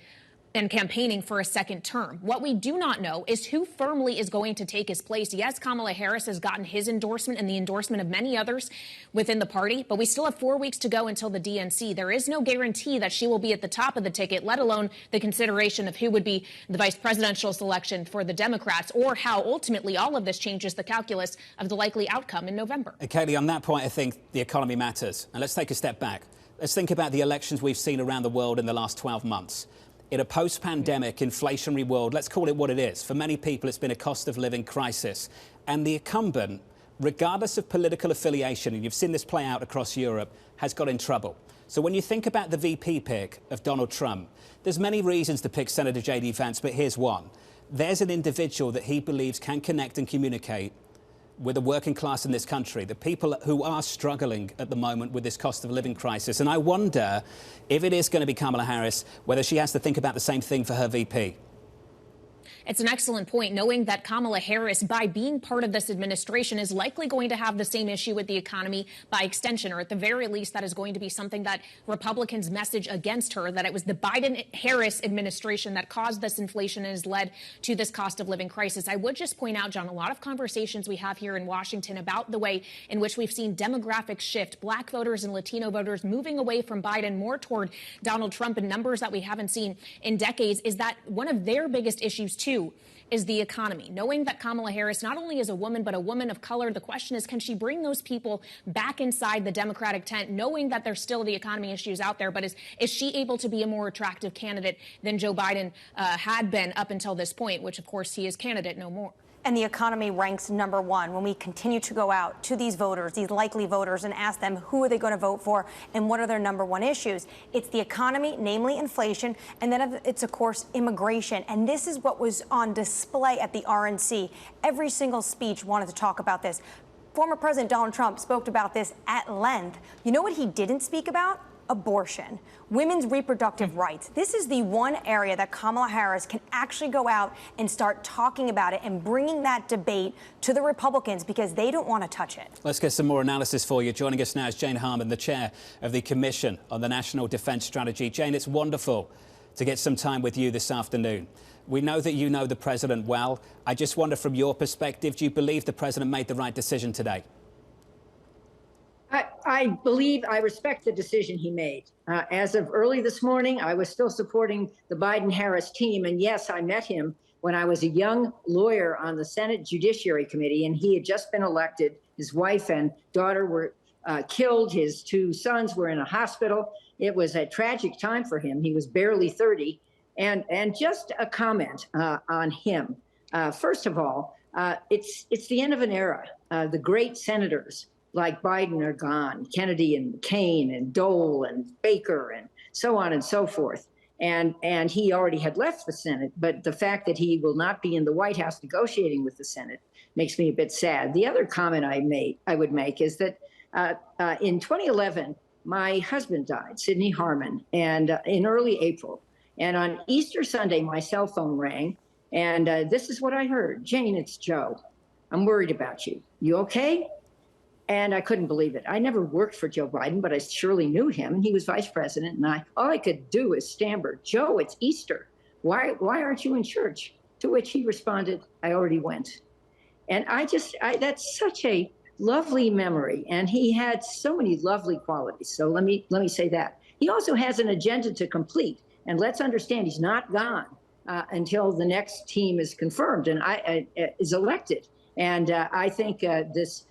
and campaigning for a second term. What we do not know is who firmly is going to take his place. Yes, Kamala Harris has gotten his endorsement and the endorsement of many others within the party, but we still have 4 weeks to go until the DNC. There is no guarantee that she will be at the top of the ticket, let alone the consideration of who would be the vice presidential selection for the Democrats, or how ultimately all of this changes the calculus of the likely outcome in November. Kaylee, on that point, I think the economy matters. And let's take a step back. Let's think about the elections we've seen around the world in the last 12 months. In a post-pandemic inflationary world, let's call it what it is. For many people, it's been a cost of living crisis. And the incumbent, regardless of political affiliation, and you've seen this play out across Europe, has got in trouble. So when you think about the VP pick of Donald Trump, there's many reasons to pick Senator J.D. Vance, but here's one. There's an individual that he believes can connect and communicate with the working class in this country, the people who are struggling at the moment with this cost of living crisis. And I wonder if it is going to be Kamala Harris, whether she has to think about the same thing for her VP. It's an excellent point, knowing that Kamala Harris, by being part of this administration, is likely going to have the same issue with the economy by extension, or at the very least, that is going to be something that Republicans message against her, that it was the Biden-Harris administration that caused this inflation and has led to this cost of living crisis. I would just point out, John, a lot of conversations we have here in Washington about the way in which we've seen demographic shift, black voters and Latino voters moving away from Biden more toward Donald Trump, and numbers that we haven't seen in decades, is that one of their biggest issues, too, is the economy. Knowing that Kamala Harris not only is a woman, but a woman of color, the question is, can she bring those people back inside the Democratic tent, knowing that there's still the economy issues out there, but is she able to be a more attractive candidate than Joe Biden had been up until this point, which, of course, he is candidate no more. And the economy ranks number one when we continue to go out to these voters, these likely voters, and ask them who are they going to vote for and what are their number one issues. It's the economy, namely inflation, and then it's, of course, immigration. And this is what was on display at the RNC. Every single speech wanted to talk about this. Former President Donald Trump spoke about this at length. You know what he didn't speak about? Abortion, women's reproductive rights. This is the one area that Kamala Harris can actually go out and start talking about it and bringing that debate to the Republicans, because they don't want to touch it. Let's get some more analysis for you. Joining us now is Jeanne Harman, the chair of the Commission on the National Defence Strategy. Jeanne, it's wonderful to get some time with you this afternoon. We know that you know the president well. I just wonder, from your perspective, do you believe the president made the right decision today? I respect the decision he made. As of early this morning, I was still supporting the Biden-Harris team. And yes, I met him when I was a young lawyer on the Senate Judiciary Committee, and he had just been elected. His wife and daughter were killed. His two sons were in a hospital. It was a tragic time for him. He was barely 30. And just a comment on him. First of all, it's the end of an era. The great senators like Biden are gone, Kennedy and McCain and Dole and Baker and so on and so forth. And he already had left the Senate, but the fact that he will not be in the White House negotiating with the Senate makes me a bit sad. The other comment I would make is that in 2011, my husband died, Sidney Harman, and in early April. And on Easter Sunday, my cell phone rang, and this is what I heard. Jane, it's Joe. I'm worried about you. You okay? And I couldn't believe it. I never worked for Joe Biden, but I surely knew him. He was vice president, and all I could do is stammer, Joe, it's Easter. Why aren't you in church? To which he responded, I already went. And that's such a lovely memory. And he had so many lovely qualities. So let me say that. He also has an agenda to complete. And let's understand, he's not gone until the next team is confirmed and is elected. And I think this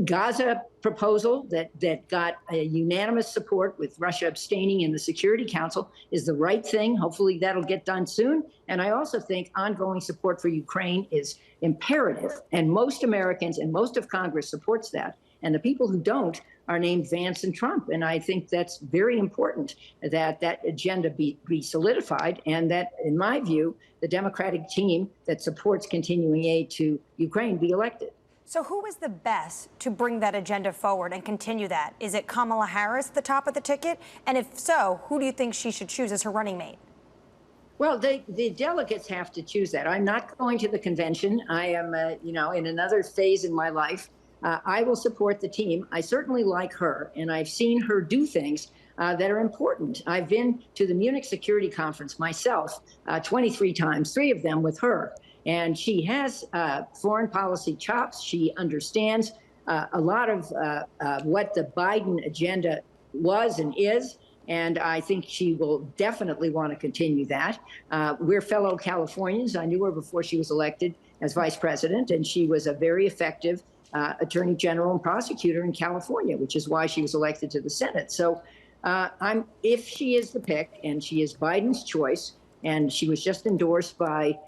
Gaza proposal that got a unanimous support with Russia abstaining in the Security Council is the right thing. Hopefully that'll get done soon. And I also think ongoing support for Ukraine is imperative. And most Americans and most of Congress supports that. And the people who don't are named Vance and Trump. And I think that's very important that that agenda be solidified, and that, in my view, the Democratic team that supports continuing aid to Ukraine be elected. So who is the best to bring that agenda forward and continue that? Is it Kamala Harris, the top of the ticket? And if so, who do you think she should choose as her running mate? Well, the delegates have to choose that. I'm not going to the convention. I am, in another phase in my life. I will support the team. I certainly like her, and I've seen her do things that are important. I've been to the Munich Security Conference myself 23 times, 3 of them with her. And she has foreign policy chops. She understands a lot of what the Biden agenda was and is. And I think she will definitely want to continue that. We're fellow Californians. I knew her before she was elected as vice president, and she was a very effective attorney general and prosecutor in California, which is why she was elected to the Senate. So if she is the pick, and she is Biden's choice, and she was just endorsed by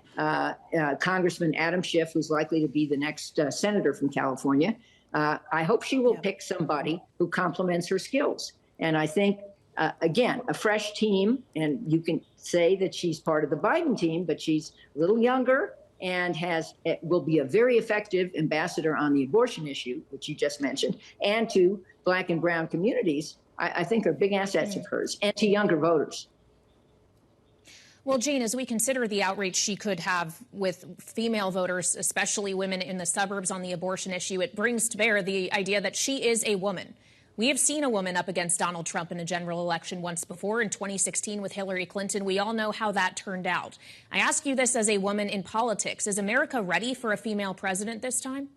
Congressman Adam Schiff, who's likely to be the next senator from California, I hope she will pick somebody who complements her skills. And I think, again, a fresh team, and you can say that she's part of the Biden team, but she's a little younger, and will be a very effective ambassador on the abortion issue, which you just mentioned, and to Black and brown communities, I think are big assets of hers, and to younger voters. Well, Jeanne, as we consider the outreach she could have with female voters, especially women in the suburbs on the abortion issue, it brings to bear the idea that she is a woman. We have seen a woman up against Donald Trump in a general election once before in 2016 with Hillary Clinton. We all know how that turned out. I ask you this as a woman in politics. Is America ready for a female president this time?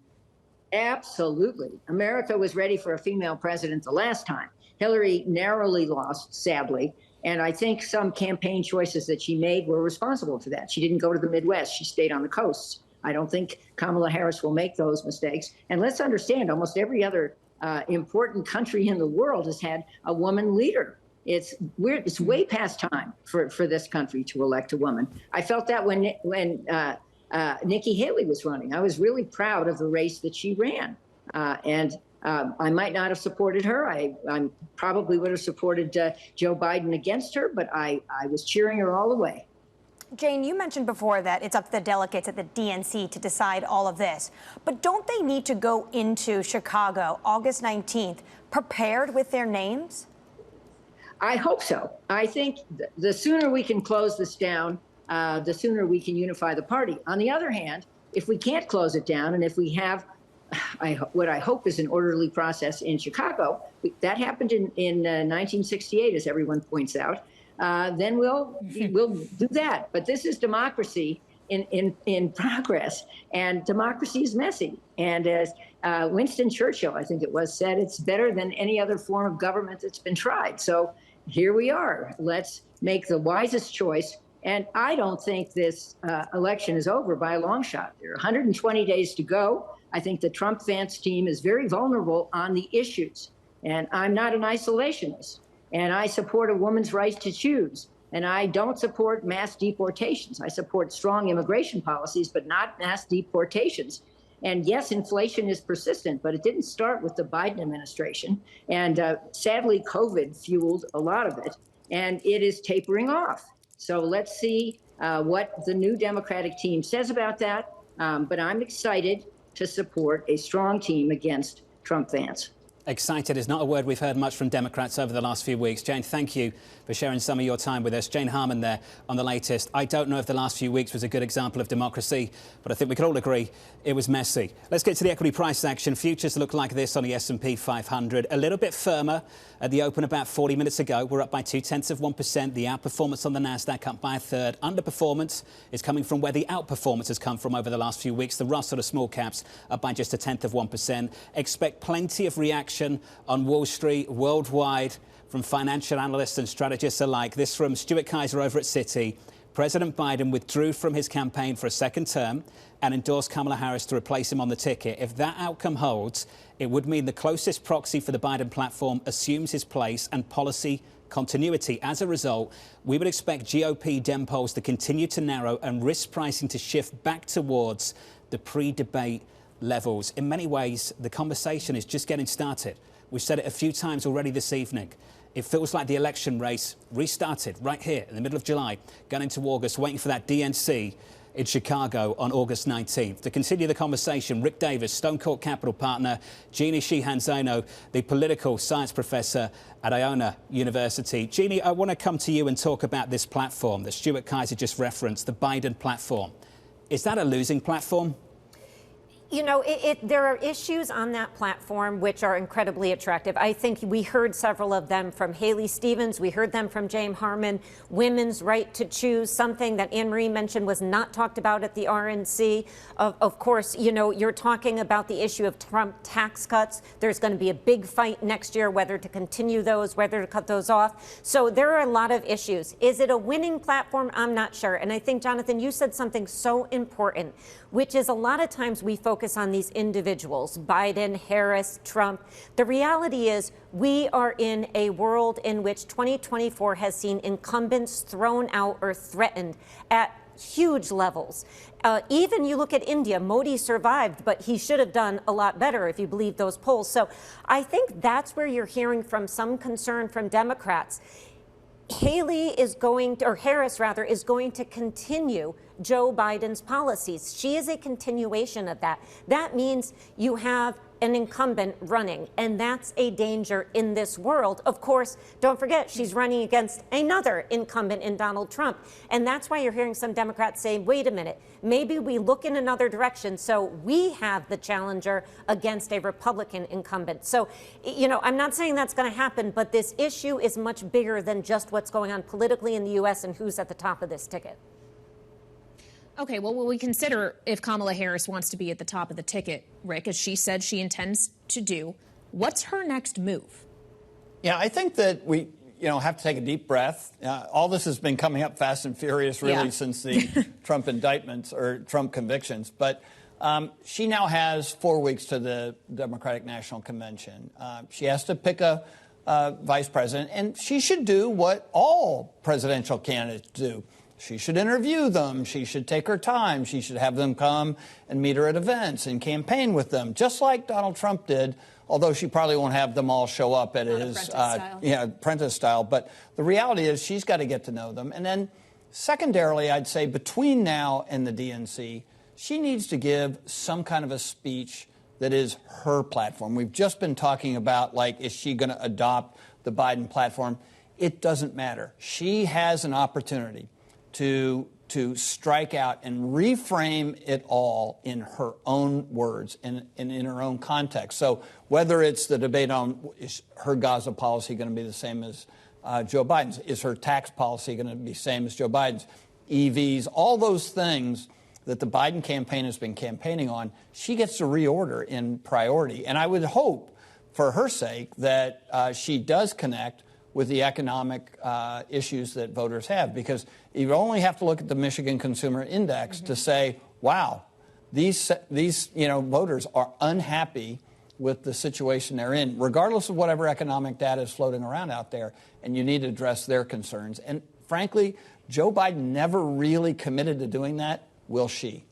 Absolutely. America was ready for a female president the last time. Hillary narrowly lost, sadly. And I think some campaign choices that she made were responsible for that. She didn't go to the Midwest. She stayed on the coasts. I don't think Kamala Harris will make those mistakes. And let's understand, almost every other important country in the world has had a woman leader. It's way past time for this country to elect a woman. I felt that when Nikki Haley was running. I was really proud of the race that she ran. I might not have supported her. I probably would have supported Joe Biden against her, but I was cheering her all the way. Jane, you mentioned before that it's up to the delegates at the DNC to decide all of this. But don't they need to go into Chicago August 19th prepared with their names? I hope so. I think the sooner we can close this down, the sooner we can unify the party. On the other hand, if we can't close it down, and if we have what I hope is an orderly process in Chicago, that happened in 1968, as everyone points out, then we'll do that. But this is democracy in progress, and democracy is messy. And as Winston Churchill, I think it was, said, it's better than any other form of government that's been tried. So here we are. Let's make the wisest choice. And I don't think this election is over by a long shot. There are 120 days to go. I think the Trump-Vance team is very vulnerable on the issues. And I'm not an isolationist. And I support a woman's right to choose. And I don't support mass deportations. I support strong immigration policies, but not mass deportations. And yes, inflation is persistent, but it didn't start with the Biden administration. And sadly, COVID fueled a lot of it. And it is tapering off. So let's see what the new Democratic team says about that. But I'm excited to support a strong team against Trump-Vance. Excited is not a word we've heard much from Democrats over the last few weeks. Jane, thank you for sharing some of your time with us. Jane Harman there on the latest. I don't know if the last few weeks was a good example of democracy, but I think we can all agree it was messy. Let's get to the equity price action. Futures look like this on the S&P 500. A little bit firmer at the open about 40 minutes ago. We're up by 0.2%. The outperformance on the Nasdaq up by a third. Underperformance is coming from where the outperformance has come from over the last few weeks. The Russell of small caps up by just 0.1%. Expect plenty of reaction on Wall Street worldwide from financial analysts and strategists alike. This from Stuart Kaiser over at Citi. President Biden withdrew from his campaign for a second term and endorsed Kamala Harris to replace him on the ticket. If that outcome holds, it would mean the closest proxy for the Biden platform assumes his place and policy continuity. As a result, we would expect GOP Dem polls to continue to narrow and risk pricing to shift back towards the pre-debate levels. In many ways, the conversation is just getting started. We've said it a few times already this evening. It feels like the election race restarted right here in the middle of July, going into August, waiting for that DNC in Chicago on August 19th. To continue the conversation, Rick Davis, Stonecourt Capital partner, Jeanne Sheehan, the political science professor at Iona University. Jeanne, I want to come to you and talk about this platform that Stuart Kaiser just referenced, the Biden platform. Is that a losing platform? You know, there are issues on that platform which are incredibly attractive. I think we heard several of them from Haley Stevens. We heard them from James Harman. Women's right to choose, something that Annmarie mentioned was not talked about at the RNC. Of course, you know, you're talking about the issue of Trump tax cuts. There's going to be a big fight next year, whether to continue those, whether to cut those off. So there are a lot of issues. Is it a winning platform? I'm not sure. And I think, Jonathan, you said something so important, which is a lot of times we focus on these individuals, Biden, Harris, Trump. The reality is we are in a world in which 2024 has seen incumbents thrown out or threatened at huge levels. Even you look at India, Modi survived, but he should have done a lot better if you believe those polls. So I think that's where you're hearing from some concern from Democrats. Harris is going to continue Joe Biden's policies. She is a continuation of that. That means you have an incumbent running, and that's a danger in this world. Of course, don't forget, she's running against another incumbent in Donald Trump. And that's why you're hearing some Democrats say, wait a minute, maybe we look in another direction so we have the challenger against a Republican incumbent. So, you know, I'm not saying that's going to happen, but this issue is much bigger than just what's going on politically in the U.S. and who's at the top of this ticket. Okay, well, will we consider if Kamala Harris wants to be at the top of the ticket, Rick, as she said she intends to do? What's her next move? Yeah, I think that we, have to take a deep breath. All this has been coming up fast and furious, really, since the Trump indictments or Trump convictions. But she now has 4 weeks to the Democratic National Convention. She has to pick a vice president, and she should do what all presidential candidates do. She should interview them. She should take her time. She should have them come and meet her at events and campaign with them, just like Donald Trump did, although she probably won't have them all show up at his apprentice style. But the reality is she's got to get to know them. And then secondarily, I'd say between now and the DNC, she needs to give some kind of a speech that is her platform. We've just been talking about, is she going to adopt the Biden platform? It doesn't matter. She has an opportunity to strike out and reframe it all in her own words and in her own context. So whether it's the debate on is her Gaza policy going to be the same as Joe Biden's, is her tax policy going to be the same as Joe Biden's, EVs, all those things that the Biden campaign has been campaigning on, she gets to reorder in priority. And I would hope, for her sake, that she does connect with the economic issues that voters have, because you only have to look at the Michigan Consumer Index to say, wow, these voters are unhappy with the situation they're in, regardless of whatever economic data is floating around out there, and you need to address their concerns. And frankly, Joe Biden never really committed to doing that. Will she?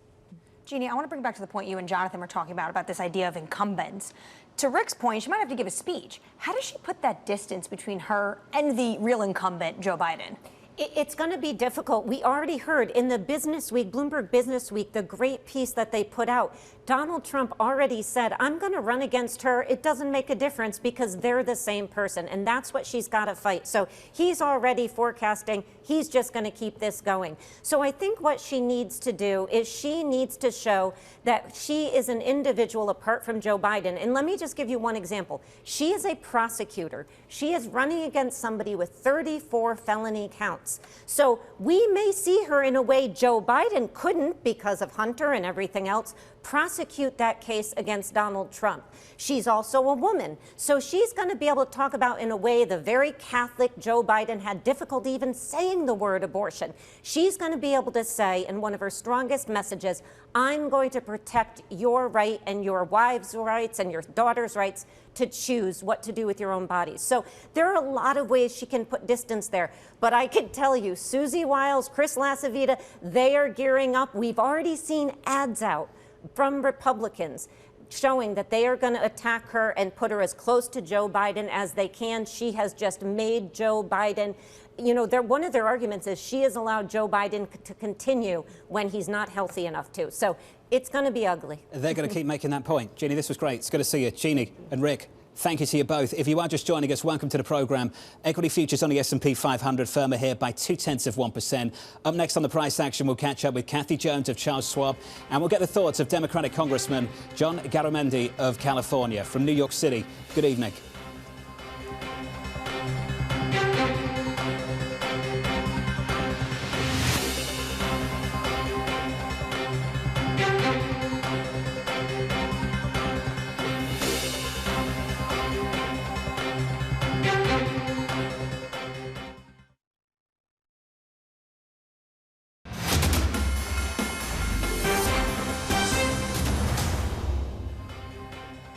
Jeanne, I want to bring back to the point you and Jonathan were talking about this idea of incumbents. To Rick's point, she might have to give a speech. How does she put that distance between her and the real incumbent, Joe Biden? It's going to be difficult. We already heard in the Business Week, Bloomberg Business Week, the great piece that they put out. Donald Trump already said, I'm going to run against her. It doesn't make a difference because they're the same person. And that's what she's got to fight. So he's already forecasting he's just going to keep this going. So I think what she needs to do is she needs to show that she is an individual apart from Joe Biden. And let me just give you one example. She is a prosecutor. She is running against somebody with 34 felony counts. So we may see her in a way Joe Biden couldn't, because of Hunter and everything else, prosecute that case against Donald Trump. She's also a woman. So she's going to be able to talk about, in a way, the very Catholic Joe Biden had difficulty even saying the word abortion. She's going to be able to say, in one of her strongest messages, I'm going to protect your right and your wife's rights and your daughter's rights to choose what to do with your own bodies. So there are a lot of ways she can put distance there. But I can tell you, Susie Wiles, Chris Lasavita, they are gearing up. We've already seen ads out from Republicans showing that they are going to attack her and put her as close to Joe Biden as they can. She has just made Joe Biden, one of their arguments is she has allowed Joe Biden to continue when he's not healthy enough to. So it's going to be ugly. They're going to keep making that point. Jeanne, this was great. It's good to see you. Jeanne and Rick, thank you to you both. If you are just joining us, welcome to the programme. Equity futures on the S&P 500 firmer here by 0.2%. Up next on the price action, we'll catch up with Kathy Jones of Charles Schwab, and we'll get the thoughts of Democratic Congressman John Garamendi of California from New York City. Good evening.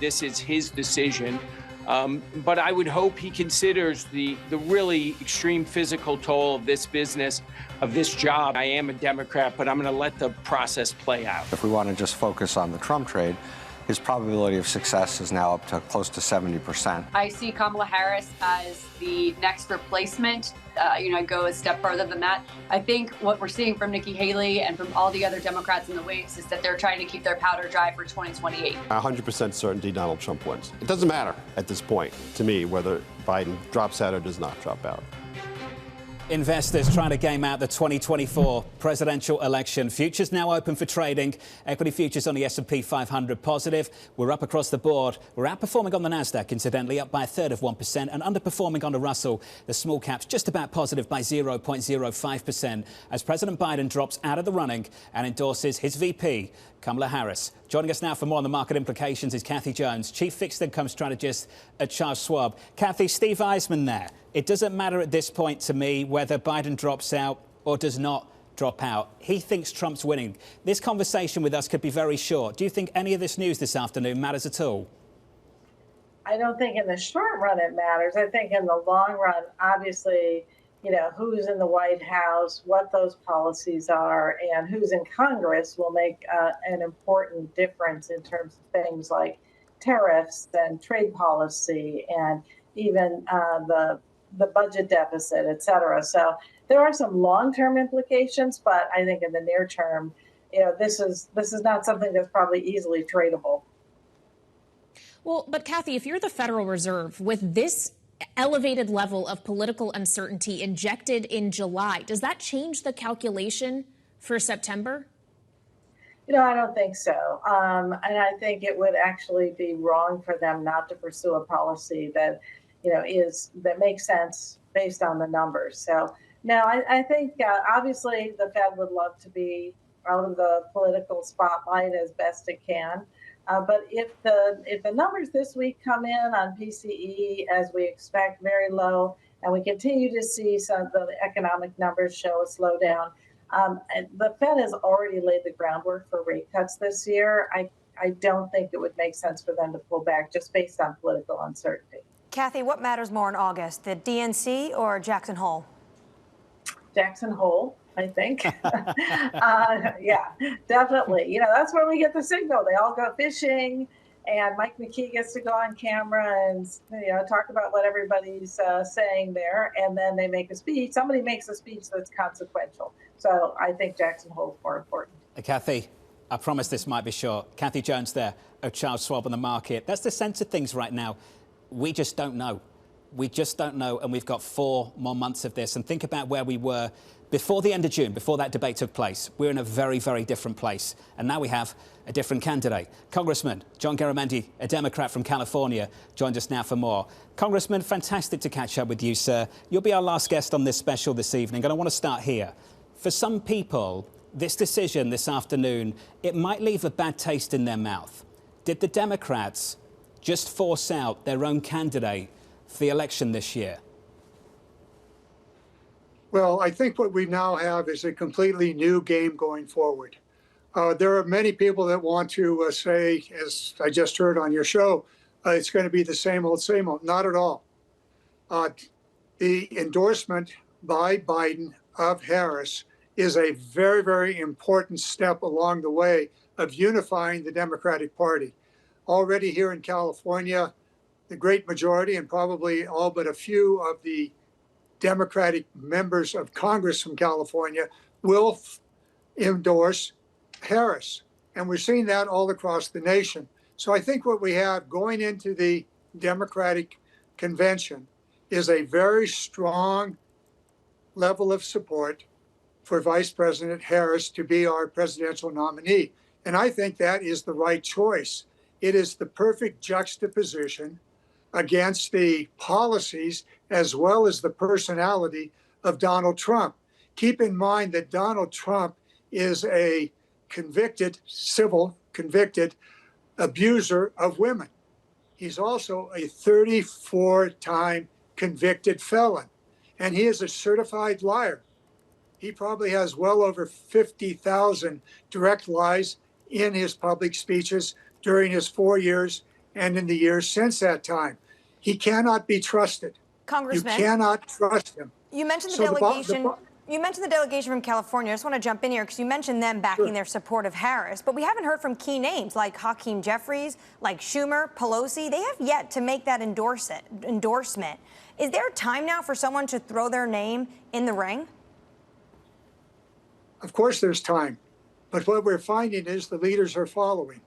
This is his decision, but I would hope he considers the really extreme physical toll of this business, of this job. I am a Democrat, but I'm going to let the process play out. If we want to just focus on the Trump trade, his probability of success is now up to close to 70%. I see Kamala Harris as the next replacement. I go a step further than that. I think what we're seeing from Nikki Haley and from all the other Democrats in the wings is that they're trying to keep their powder dry for 2028. 100% certainty Donald Trump wins. It doesn't matter at this point, to me, whether Biden drops out or does not drop out. Investors trying to game out the 2024 presidential election. Futures now open for trading. Equity futures on the S&P 500 positive. We're up across the board. We're outperforming on the Nasdaq, incidentally, up by 1/3%, and underperforming on the Russell. The small caps just about positive by 0.05% as President Biden drops out of the running and endorses his VP, Kamala Harris. Joining us now for more on the market implications is Kathy Jones, Chief Fixed Income Strategist at Charles Schwab. Kathy, Steve Eisman there. It doesn't matter at this point to me whether Biden drops out or does not drop out. He thinks Trump's winning. This conversation with us could be very short. Do you think any of this news this afternoon matters at all? I don't think in the short run it matters. I think in the long run, obviously, who's in the White House, what those policies are, and who's in Congress will make an important difference in terms of things like tariffs and trade policy and even the budget deficit, et cetera. So there are some long-term implications, but I think in the near term, this is not something that's probably easily tradable. Well, but Kathy, if you're the Federal Reserve with this elevated level of political uncertainty injected in July, does that change the calculation for September? I don't think so. And I think it would actually be wrong for them not to pursue a policy that that makes sense based on the numbers. So now I think obviously the Fed would love to be out of the political spotlight as best it can. But if the numbers this week come in on PCE as we expect, very low, and we continue to see some of the economic numbers show a slowdown, and the Fed has already laid the groundwork for rate cuts this year. I don't think it would make sense for them to pull back just based on political uncertainty. Kathy, what matters more in August, the DNC or Jackson Hole? Jackson Hole, I think. Yeah, definitely. That's where we get the signal. They all go fishing, and Mike McKee gets to go on camera and talk about what everybody's saying there, and then they make a speech. Somebody makes a speech that's consequential. So I think Jackson Hole is more important. Kathy, I promise this might be short. Kathy Jones there of Charles Schwab on the market. That's the sense of things right now. We just don't know. We just don't know, and we've got 4 more months of this. And think about where we were before the end of June, before that debate took place. We're in a very, very different place. And now we have a different candidate. Congressman John Garamendi, a Democrat from California, joins us now for more. Congressman, fantastic to catch up with you, sir. You'll be our last guest on this special this evening, and I want to start here. For some people, this decision this afternoon, it might leave a bad taste in their mouth. Did the Democrats just force out their own candidate for the election this year? Well, I think what we now have is a completely new game going forward. There are many people that want to say, as I just heard on your show, it's going to be the same old, same old. Not at all. The endorsement by Biden of Harris is a very, very important step along the way of unifying the Democratic Party. Already here in California, the great majority and probably all but a few of the Democratic members of Congress from California will endorse Harris. And we're seeing that all across the nation. So I think what we have going into the Democratic convention is a very strong level of support for Vice President Harris to be our presidential nominee. And I think that is the right choice. It is the perfect juxtaposition against the policies as well as the personality of Donald Trump. Keep in mind that Donald Trump is a convicted abuser of women. He's also a 34-time convicted felon, and he is a certified liar. He probably has well over 50,000 direct lies in his public speeches during his 4 years and in the years since that time. He cannot be trusted. Congressman, you cannot trust him. You mentioned the delegation. You mentioned the delegation from California. I just want to jump in here because you mentioned them backing their support of Harris, but we haven't heard from key names like Hakeem Jeffries, like Schumer, Pelosi. They have yet to make that endorsement. Is there time now for someone to throw their name in the ring? Of course there's time, but what we're finding is the leaders are following.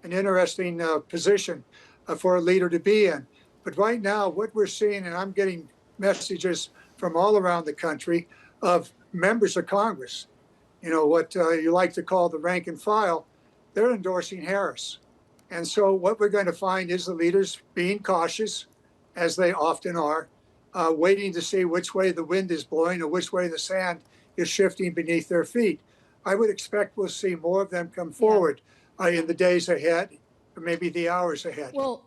An interesting position for a leader to be in. But right now, what we're seeing, and I'm getting messages from all around the country of members of Congress, you know, what you like to call the rank and file, they're endorsing Harris. And so what we're going to find is the leaders being cautious, as they often are, waiting to see which way the wind is blowing or which way the sand is shifting beneath their feet. I would expect we'll see more of them come forward in the days ahead, or maybe the hours ahead. Well,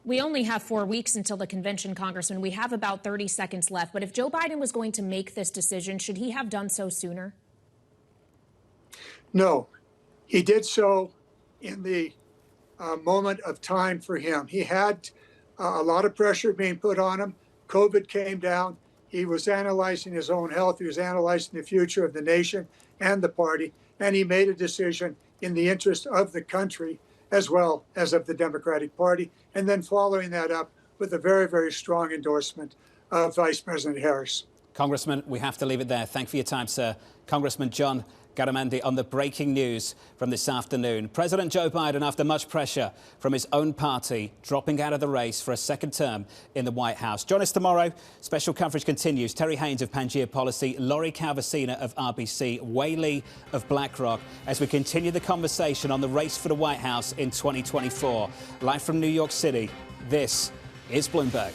we only have 4 weeks until the convention, Congressman. We have about 30 seconds left. But if Joe Biden was going to make this decision, should he have done so sooner? No, he did so in the moment of time for him. He had a lot of pressure being put on him. COVID came down. He was analyzing his own health. He was analyzing the future of the nation and the party. And he made a decision in the interest of the country as well as of the Democratic Party, and then following that up with a very, very strong endorsement of Vice President Harris. Congressman, we have to leave it there. Thank you for your time, sir. Congressman John Garamendi on the breaking news from this afternoon. President Joe Biden, after much pressure from his own party, dropping out of the race for a second term in the White House. Join us tomorrow. Special coverage continues. Terry Haynes of Pangaea Policy, Lori Calvasina of RBC, Wei Lee of BlackRock, as we continue the conversation on the race for the White House in 2024. Live from New York City, this is Bloomberg.